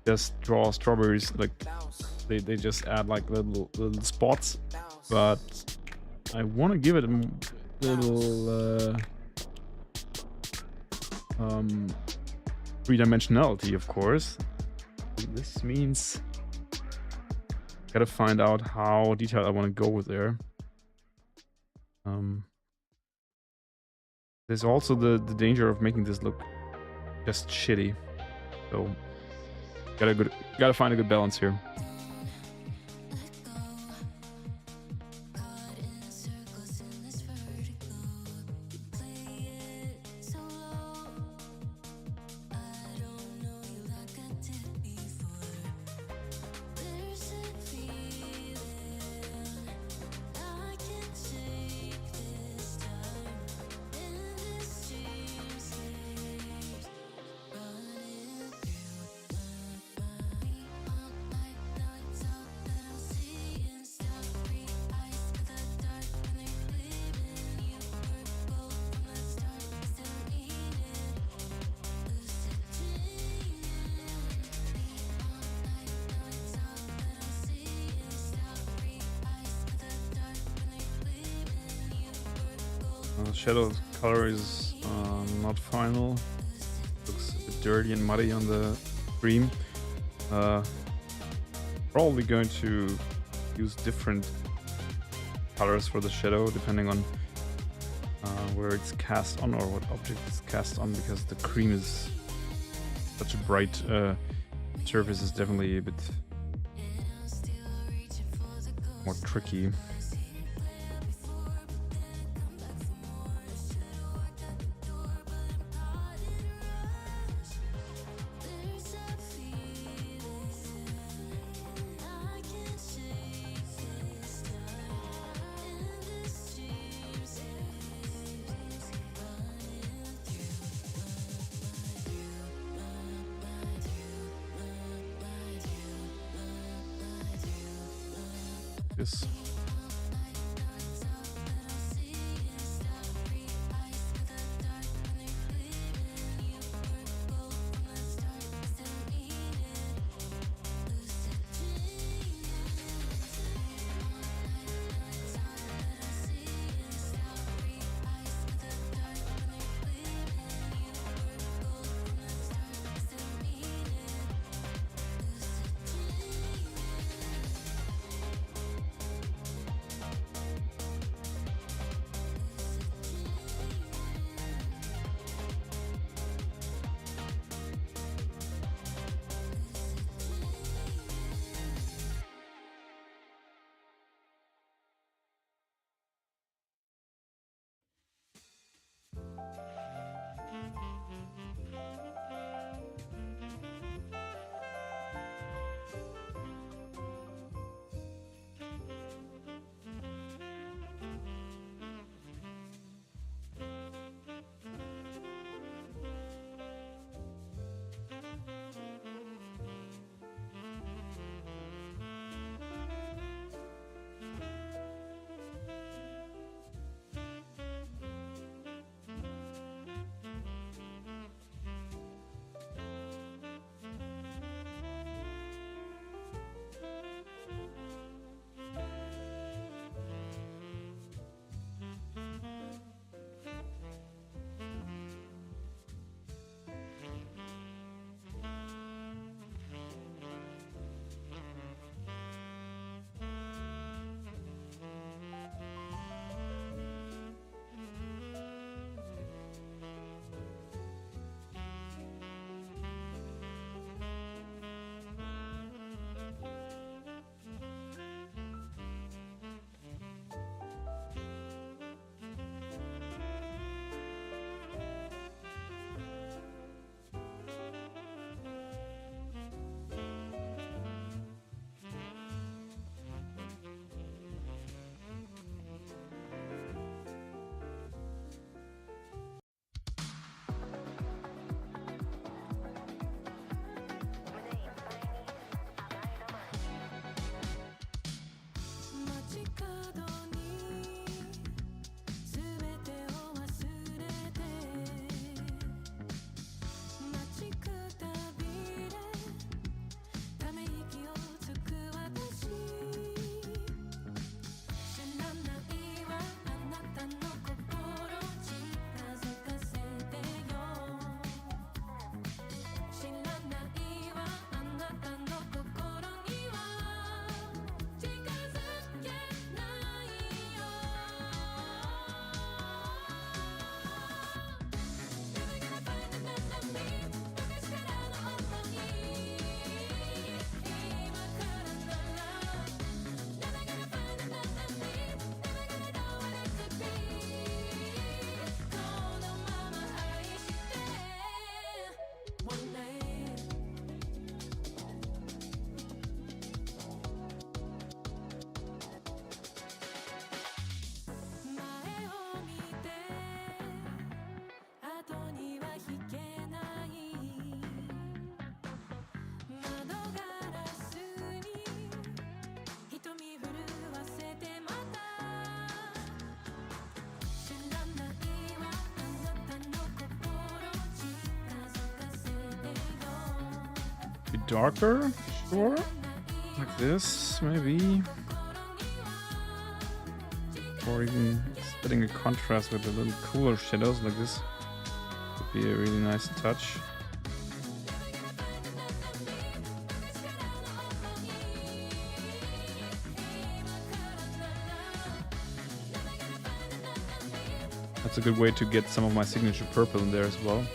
just draw strawberries, like they just add like little spots, but I want to give it a little three-dimensionality, of course. This means gotta find out how detailed I want to go with there. There's also the danger of making this look just shitty, so gotta find a good balance here. Shadow color is not final. Looks a bit dirty and muddy on the cream. Probably going to use different colors for the shadow depending on where it's cast on or what object it's cast on, because the cream is such a bright surface is definitely a bit more tricky. Yes. be darker, sure. Like this, maybe. Or even setting a contrast with a little cooler shadows like this would be a really nice touch. That's a good way to get some of my signature purple in there as well.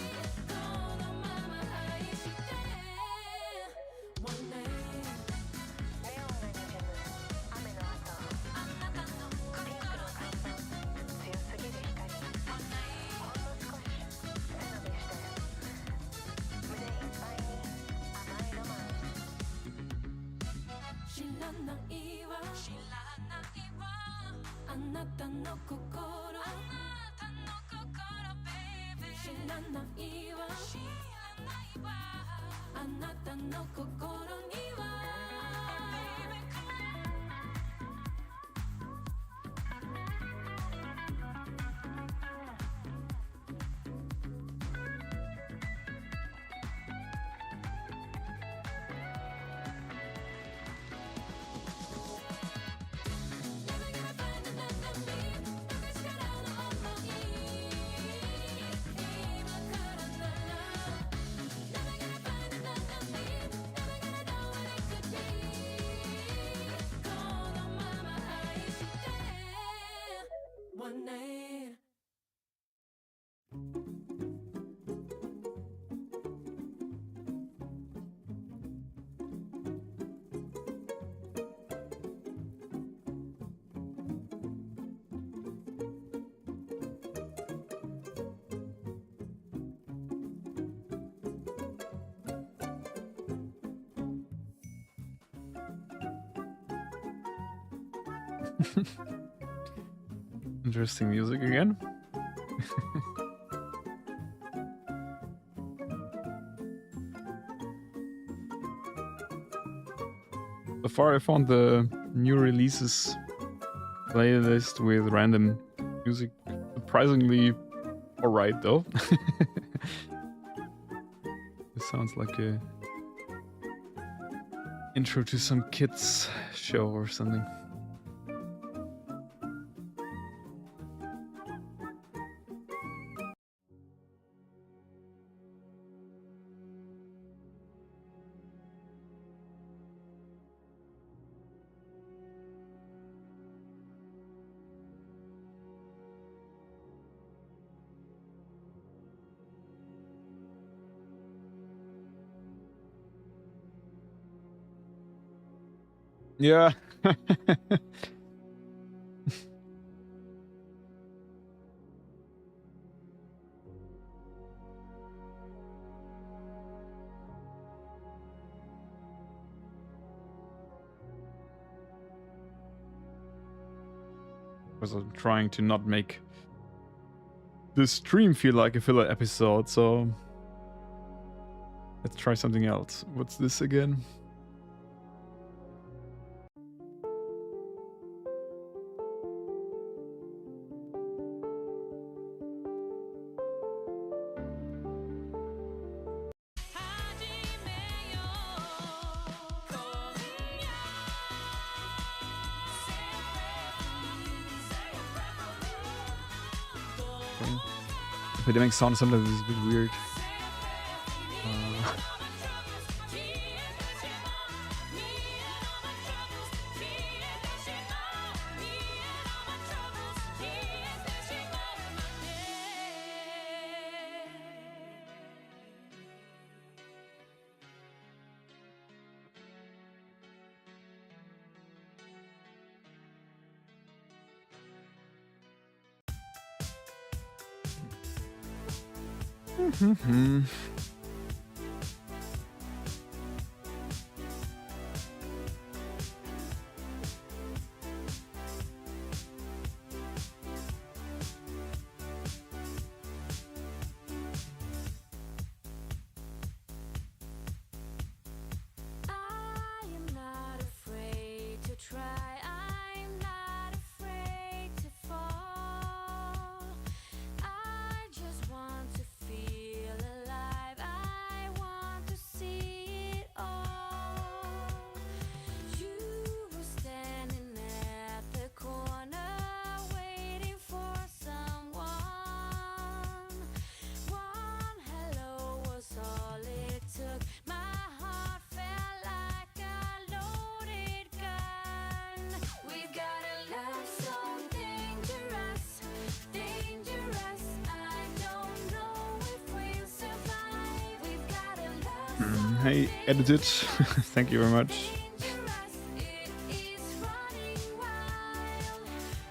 Interesting music again. So far I found the new releases playlist with random music surprisingly alright though. It sounds like a intro to some kids show or something. Yeah. Because I'm trying to not make the stream feel like a filler episode, so let's try something else. What's this again? Epidemic sound sometimes is a bit weird. I just want to feel alive. Hey, edited. Thank you very much.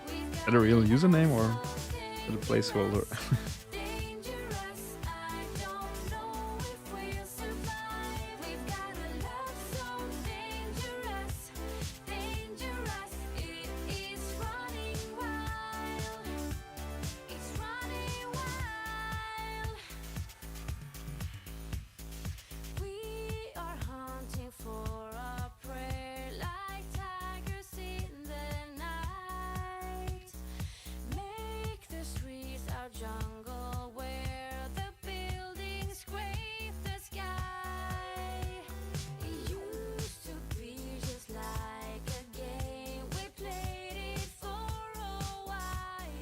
Is that a real username or is it a placeholder? Jungle where the buildings scrape the sky. It used to be just like a game. We played it for a while,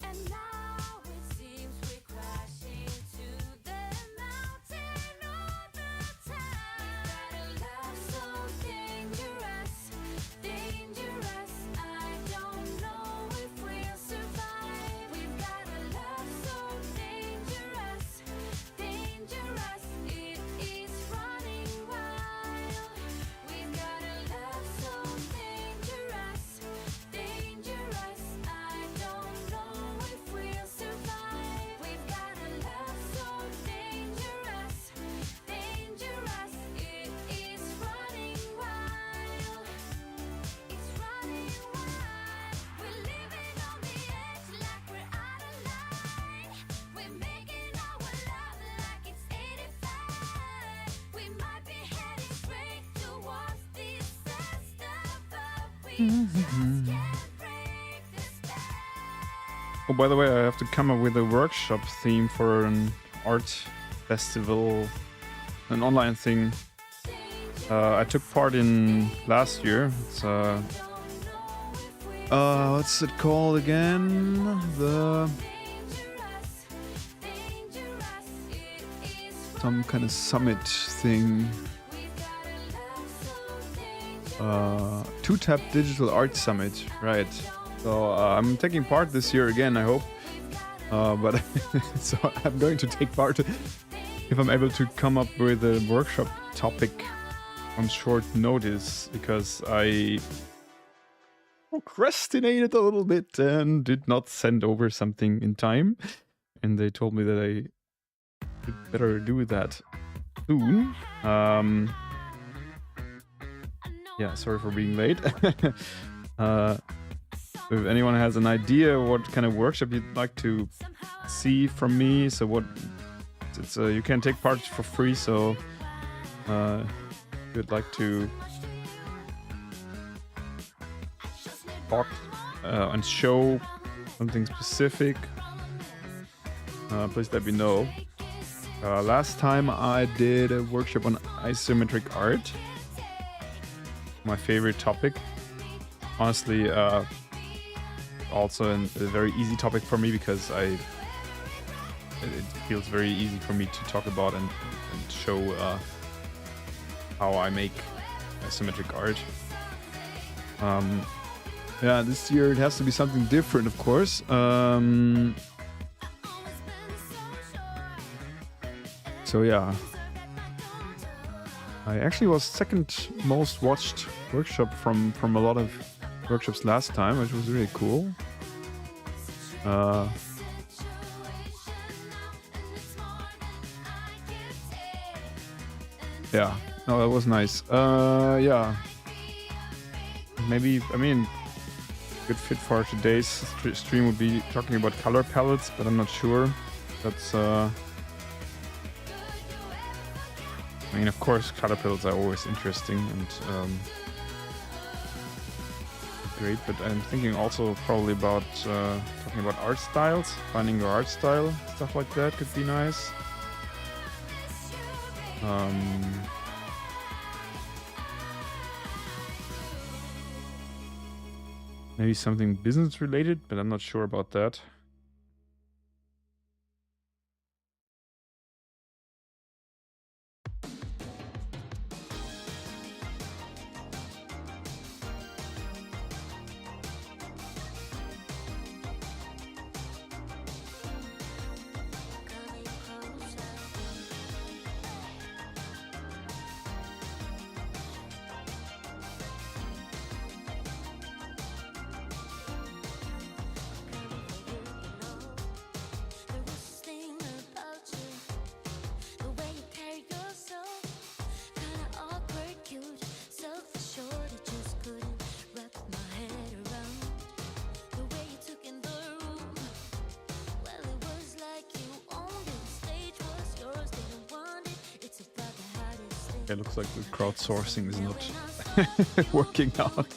and now it seems we're crashing to the mountain all the time. We got a love so dangerous, dangerous. I don't know if we'll survive. We've got a love so dangerous, dangerous. It is running wild. We've got a love so dangerous, dangerous. I don't know if we'll survive. We've got a love so dangerous, dangerous. It is running wild. It's running wild. We're living on the edge like we're out of line. We're making our love like it's 85. We might be heading straight towards disaster, but we just can't break the spell. Oh, by the way, I have to come up with a workshop theme for an art festival, an online thing. I took part in last year. It's what's it called again? Some kind of summit thing. Two-Tap Digital Art Summit, right? So I'm taking part this year again, I hope. But so I'm going to take part if I'm able to come up with a workshop topic on short notice, because I procrastinated a little bit and did not send over something in time. And they told me that I should better do that soon. Yeah, sorry for being late. If anyone has an idea what kind of workshop you'd like to see from me, so what it's you can take part for free, so if you'd like to talk and show something specific, please let me know. Last time I did a workshop on isometric art, my favorite topic. Honestly, also a very easy topic for me, because it feels very easy for me to talk about and show how I make isometric art. Yeah, this year it has to be something different, of course. So yeah, I actually was second most watched workshop from a lot of workshops last time, which was really cool. Yeah, no, that was nice. Yeah, maybe, I mean, good fit for today's stream would be talking about color palettes, but I'm not sure. That's I mean, of course, color palettes are always interesting and great, but I'm thinking also probably about talking about art styles, finding your art style, stuff like that could be nice. Maybe something business related, but I'm not sure about that. It looks like the crowdsourcing is not working out.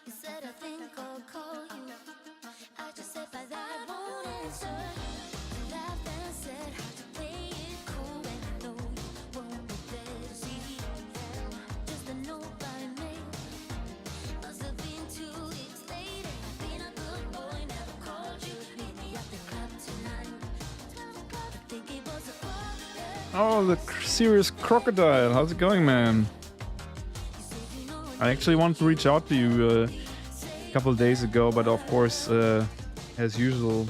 You said I think I'll call you. I just said by that I won't answer. You laughed and said how to play it cool, and I know you won't be there to see. Just a note by mail. Must have been 2 weeks later. I've been a good boy, never called you. Meet me at the club tonight. I think it was a Oh, the serious crocodile. How's it going, man? I actually wanted to reach out to you a couple of days ago, but of course, as usual,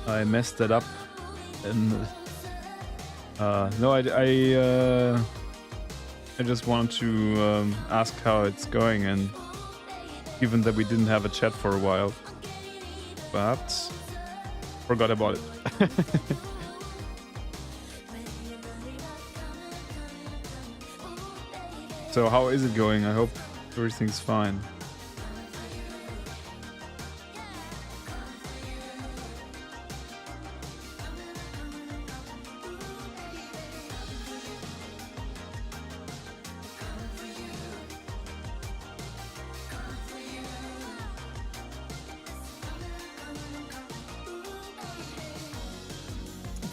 I messed it up. And no, I just wanted to ask how it's going, and given that we didn't have a chat for a while, perhaps forgot about it. So how is it going? I hope everything's fine.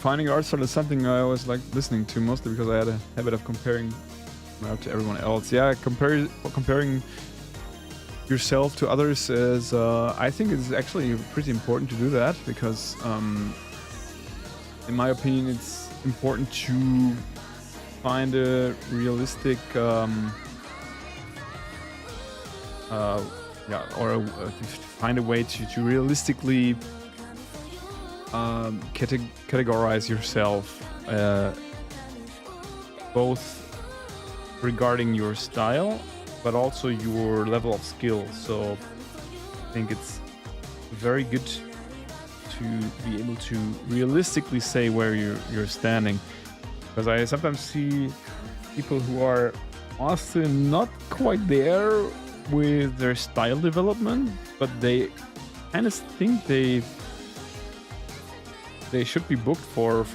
Finding art style is something I always like listening to, mostly because I had a habit of comparing to everyone else. Yeah, comparing yourself to others is, I think it's actually pretty important to do that, because in my opinion it's important to find a realistic find a way to realistically categorize yourself, both regarding your style, but also your level of skill. So I think it's very good to be able to realistically say where you're standing, because I sometimes see people who are honestly not quite there with their style development, but they kind of think they should be booked for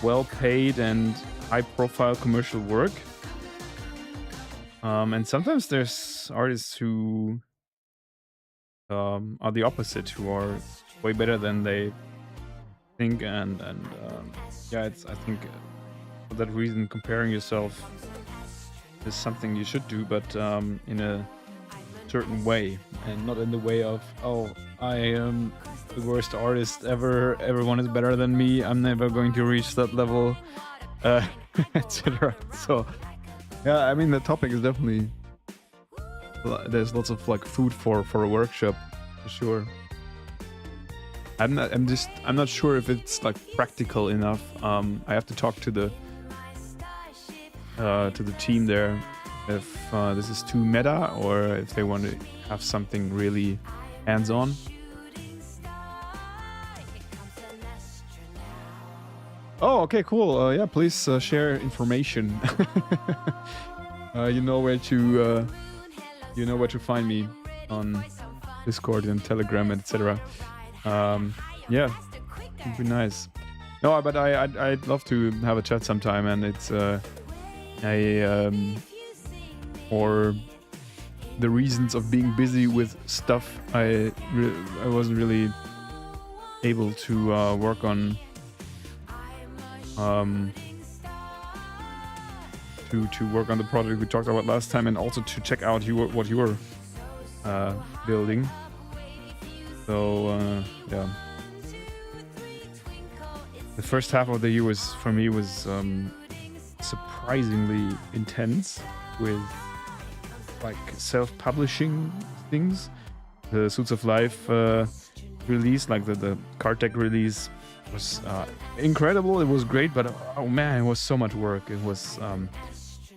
well-paid and high-profile commercial work. And sometimes there's artists who are the opposite, who are way better than they think, and yeah, it's, I think for that reason comparing yourself is something you should do, but in a certain way, and not in the way of, oh, I am the worst artist ever, everyone is better than me, I'm never going to reach that level, etc. So yeah, I mean, the topic is definitely, there's lots of like food for a workshop for sure. I'm not sure if it's like practical enough. I have to talk to the team there if this is too meta, or if they want to have something really hands-on. Oh, okay, cool. Yeah, please share information. You know where to find me on Discord and Telegram, etc. Yeah, it'd be nice. No, but I'd love to have a chat sometime, and it's for the reasons of being busy with stuff, I wasn't really able to work on to work on the project we talked about last time, and also to check out what you were building. So yeah. the first half of the year was for me surprisingly intense with like self-publishing things. The Suits of Life release, like the card deck release, was incredible. It was great, but oh man, it was so much work. It was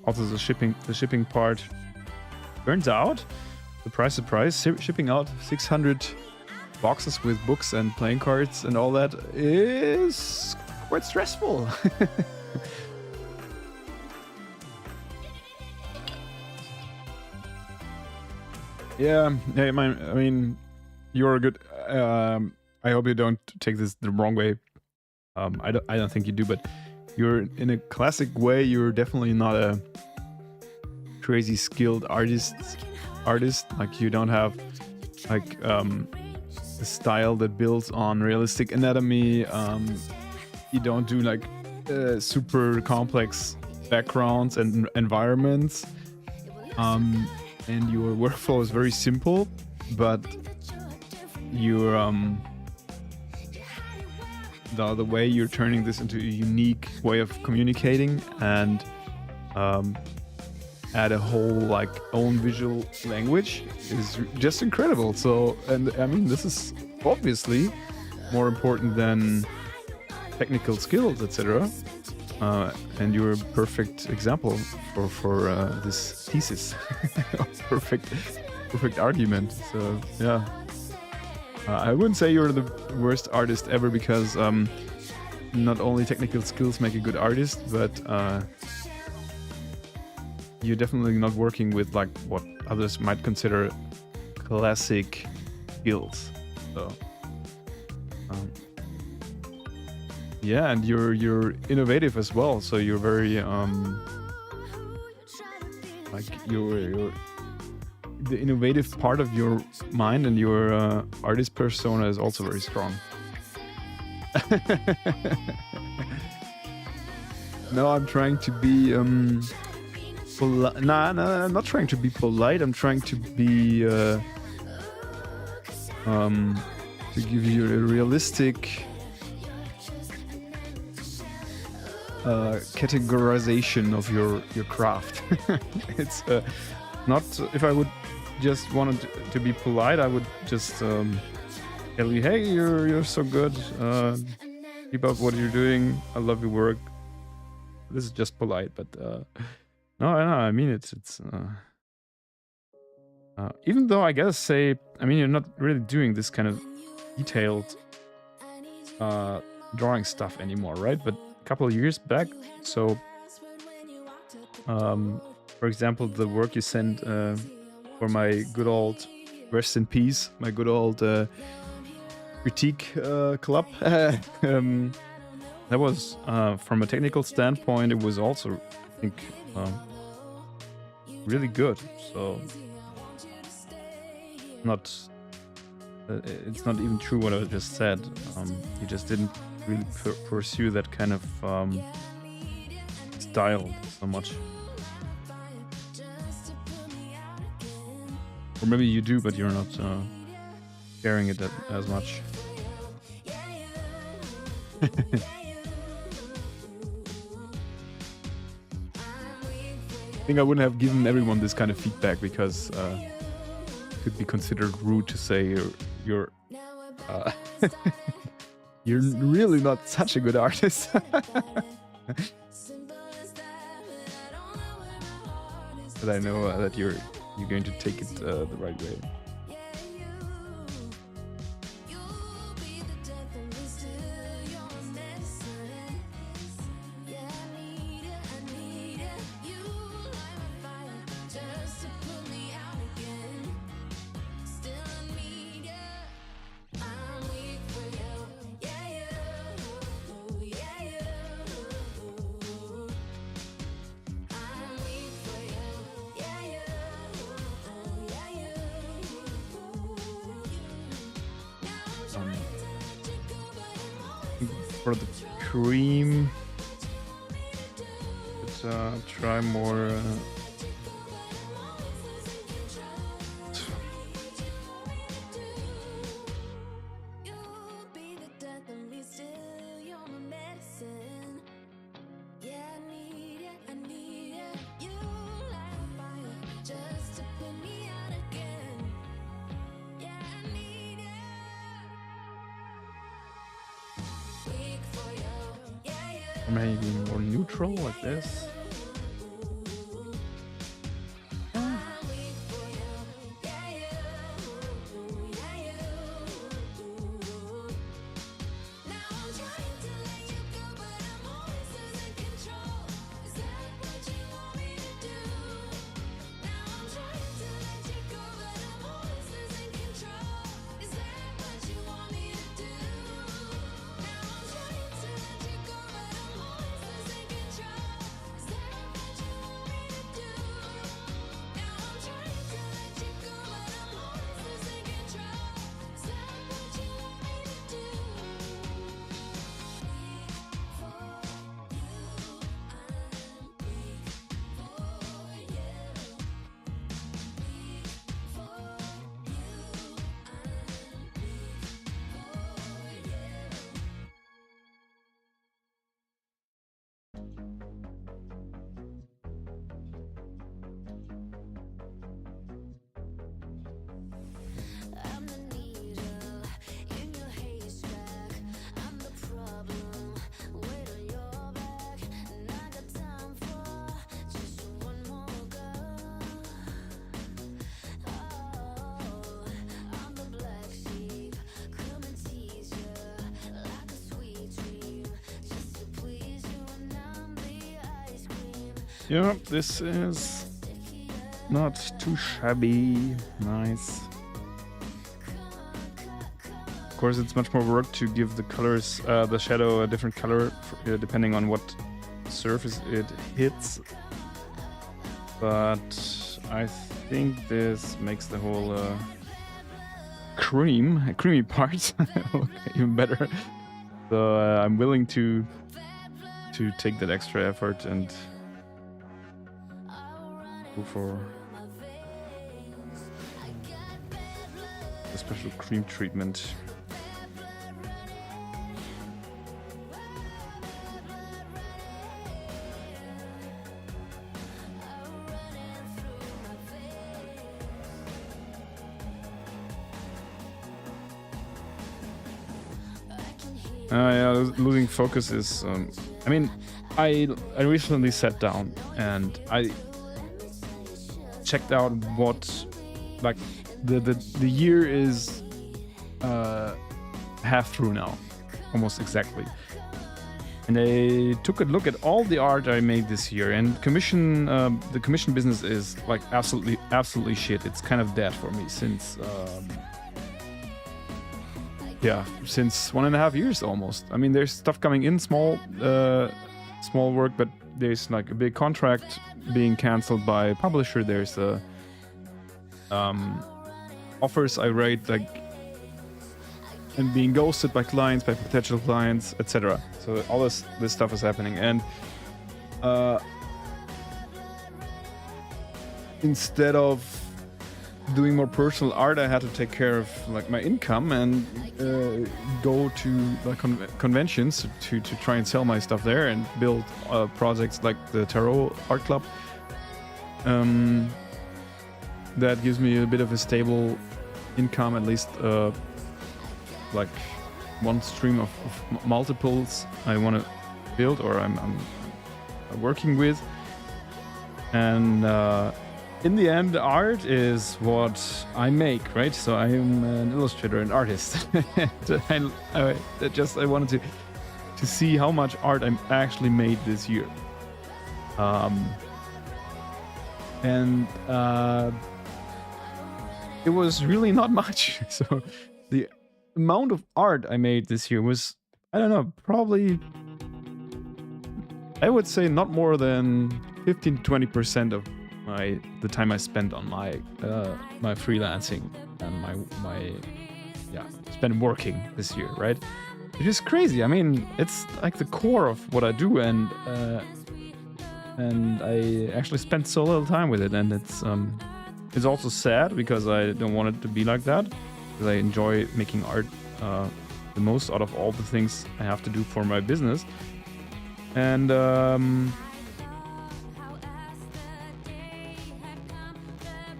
also the shipping part. Turns out, surprise, shipping out 600 boxes with books and playing cards and all that is quite stressful. Yeah, I mean, you're a good. I hope you don't take this the wrong way. I don't think you do, but you're in a classic way. You're definitely not a crazy skilled artist. Like you don't have like a style that builds on realistic anatomy. You don't do like super complex backgrounds and environments. And your workflow is very simple, but your the way you're turning this into a unique way of communicating and add a whole like own visual language is just incredible. So, and I mean, this is obviously more important than technical skills, etc. And you're a perfect example for this thesis. perfect argument. So yeah, I wouldn't say you're the worst artist ever, because not only technical skills make a good artist, but you're definitely not working with like what others might consider classic skills. So yeah, and you're innovative as well. So you're very like you're the innovative part of your mind, and your artist persona is also very strong. No, I'm trying to be polite. Nah, I'm not trying to be polite. I'm trying to be to give you a realistic categorization of your craft. It's not, if I would just wanted to be polite, I would just tell you, hey, you're so good, keep up what you're doing, I love your work. This is just polite, but no, I mean it's even though I gotta say, I mean, you're not really doing this kind of detailed drawing stuff anymore, right? But couple of years back. So, for example, the work you sent for my good old, rest in peace, my good old critique club. That was, from a technical standpoint, it was also, I think, really good. So, it's not even true what I just said. You just didn't really pursue that kind of style so much. Or maybe you do, but you're not sharing it as much. I think I wouldn't have given everyone this kind of feedback, because it could be considered rude to say you're you're really not such a good artist. But I know that you're going to take it the right way. For the cream, let's try more. Maybe more neutral like this. I'm the needle in your haystack. I'm the problem. Weight on your back, and I got time for just one more girl. Oh, I'm the black sheep. Come and tease you like a sweet dream, just to please you, and I'm the ice cream. Yeah, this is not too shabby. Nice. Of course, it's much more work to give the colors, the shadow a different color depending on what surface it hits. But I think this makes the whole creamy part look even better. So I'm willing to take that extra effort and go for a special cream treatment. Yeah, losing focus is. I mean, I recently sat down and I checked out what, like, the year is half through now, almost exactly. And I took a look at all the art I made this year, and the commission business is like absolutely shit. It's kind of dead for me since. Yeah, since 1.5 years almost. I mean, there's stuff coming in, small work, but there's like a big contract being cancelled by a publisher. There's offers I write, like, and being ghosted by clients, by potential clients, etc. So all this stuff is happening, and instead of doing more personal art, I had to take care of like my income and go to like conventions to try and sell my stuff there and build projects like the Tarot Art Club. That gives me a bit of a stable income, at least like one stream of multiples I want to build or I'm working with. And in the end, art is what I make, right? So I am an illustrator, an artist. I wanted to see how much art I actually made this year. And it was really not much. So the amount of art I made this year was, I don't know, probably, I would say not more than 15 to 20% of the time I spent on my freelancing and my spent working this year, right? It is crazy. I mean, it's like the core of what I do, and I actually spent so little time with it, and it's also sad because I don't want it to be like that, because I enjoy making art the most out of all the things I have to do for my business, and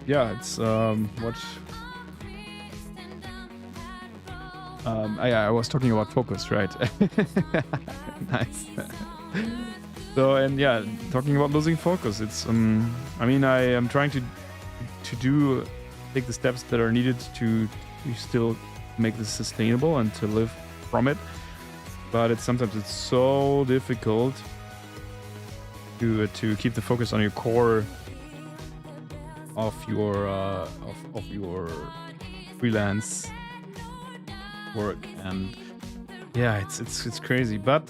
yeah, it's what I was talking about focus, right? Nice. So, and yeah, talking about losing focus, it's I mean, I am trying to take the steps that are needed to still make this sustainable and to live from it. But sometimes it's so difficult to keep the focus on your core of your freelance work, and yeah, it's crazy. But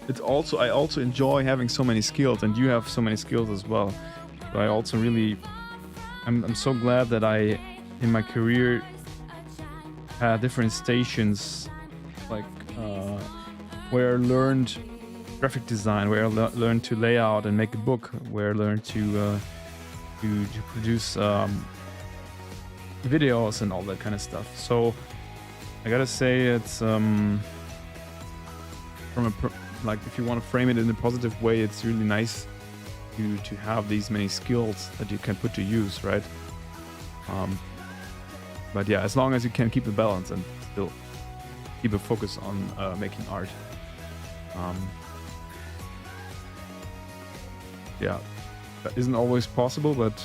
it's also, I also enjoy having so many skills, and you have so many skills as well. So I also really, I'm so glad that I, in my career, had different stations, like where I learned graphic design, where I learned to lay out and make a book, where I learned to produce videos and all that kind of stuff. So I gotta say, it's from like, if you want to frame it in a positive way, it's really nice to have these many skills that you can put to use, right? But yeah, as long as you can keep a balance and still keep a focus on making art. Yeah, that isn't always possible, but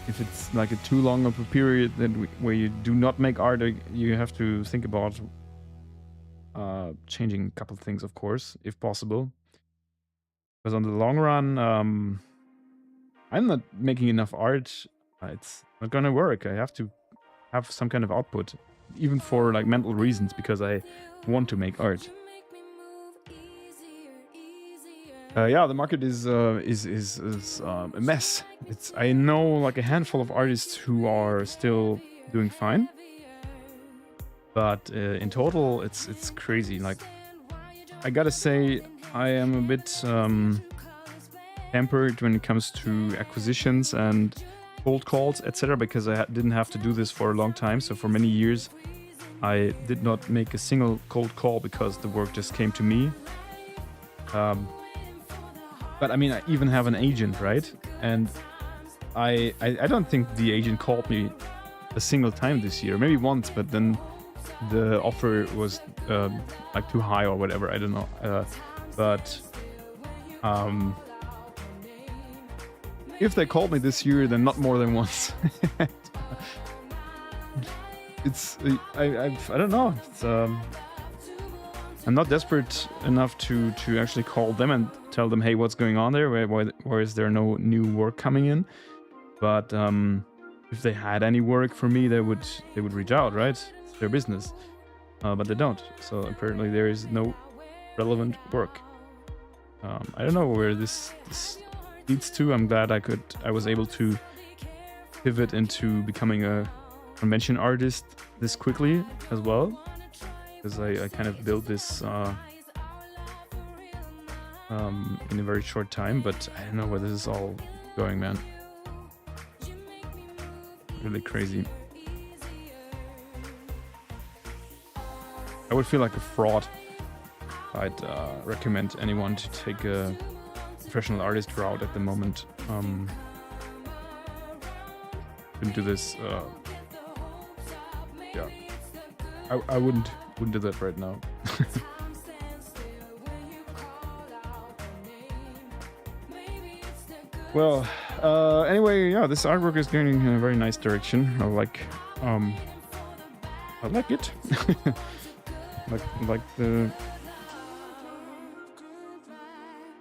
if it's like a too long of a period where you do not make art, you have to think about changing a couple of things, of course, if possible. Because on the long run, I'm not making enough art. It's not gonna work. I have to have some kind of output, even for like mental reasons, because I want to make art. Yeah, the market is a mess. I know like a handful of artists who are still doing fine, but in total, it's crazy. Like, I gotta say, I am a bit hampered when it comes to acquisitions and cold calls, etc., because I didn't have to do this for a long time. So for many years, I did not make a single cold call because the work just came to me. But I mean, I even have an agent, right? And I don't think the agent called me a single time this year. Maybe once, but then the offer was like too high or whatever. I don't know. But if they called me this year, then not more than once. It's I don't know. It's, I'm not desperate enough to actually call them and tell them, hey, what's going on there? Why is there no new work coming in? But if they had any work for me, they would reach out, right? It's their business. But they don't. So apparently there is no relevant work. I don't know where this leads to. I'm glad I was able to pivot into becoming a convention artist this quickly as well, because I kind of built this in a very short time. But I don't know where this is all going, man. Really crazy. I would feel like a fraud. I'd recommend anyone to take a professional artist route at the moment. Couldn't do this. Yeah, I wouldn't do that right now. Well, anyway, yeah, this artwork is going in a very nice direction. I like it. like the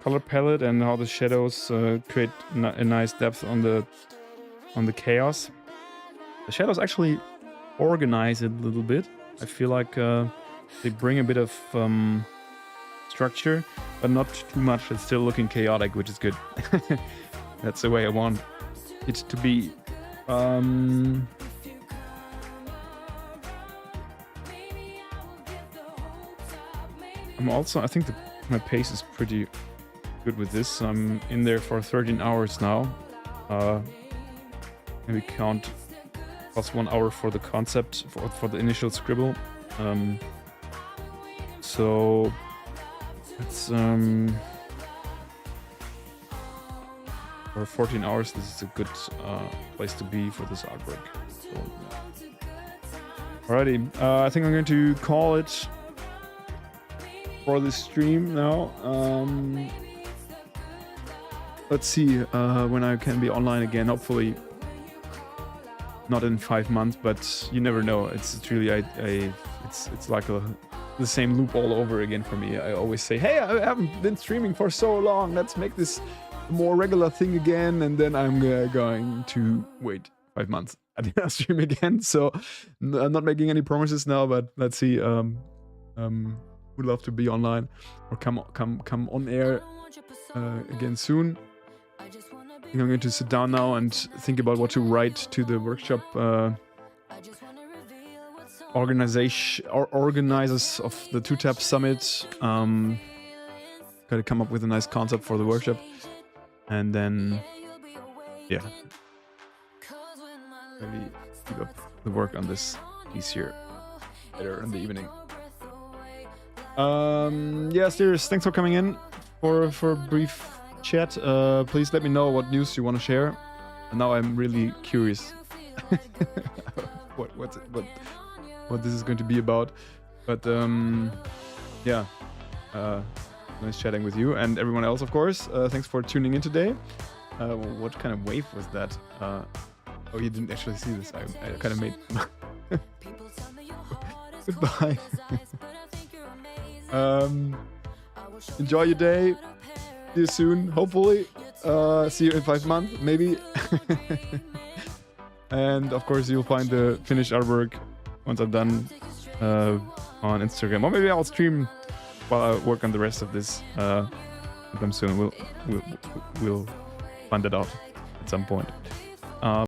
color palette and how the shadows create a nice depth on the chaos. The shadows actually organize it a little bit. I feel like they bring a bit of structure, but not too much. It's still looking chaotic, which is good. That's the way I want it to be. I'm also, I think my pace is pretty good with this. I'm in there for 13 hours now. Maybe count plus 1 hour for the concept, for the initial scribble. So it's for 14 hours. This is a good place to be for this artwork. So, Alrighty, I think I'm going to call it for this stream now. Let's see when I can be online again. Hopefully, not in 5 months, but you never know. It's really it's like the same loop all over again for me. I always say, hey, I haven't been streaming for so long. Let's make this a more regular thing again, and then I'm going to wait 5 months. I didn't stream again, so I'm not making any promises now. But let's see. Would love to be online or come on air again soon. I think I'm going to sit down now and think about what to write to the workshop organizers of the 2-Tap Summit. Gotta come up with a nice concept for the workshop, and then yeah, maybe keep up the work on this piece here later in the evening. Yeah, Sirius, thanks for coming in for a brief chat. Please let me know what news you want to share. And now I'm really curious what this is going to be about. But yeah, nice chatting with you and everyone else, of course. Thanks for tuning in today. What kind of wave was that? Oh, you didn't actually see this. I kind of made goodbye. Enjoy your day. See you soon, hopefully. See you in 5 months, maybe. And of course, you'll find the finished artwork once I'm done on Instagram, or maybe I'll stream while I work on the rest of this. Sometime soon. We'll find it out at some point.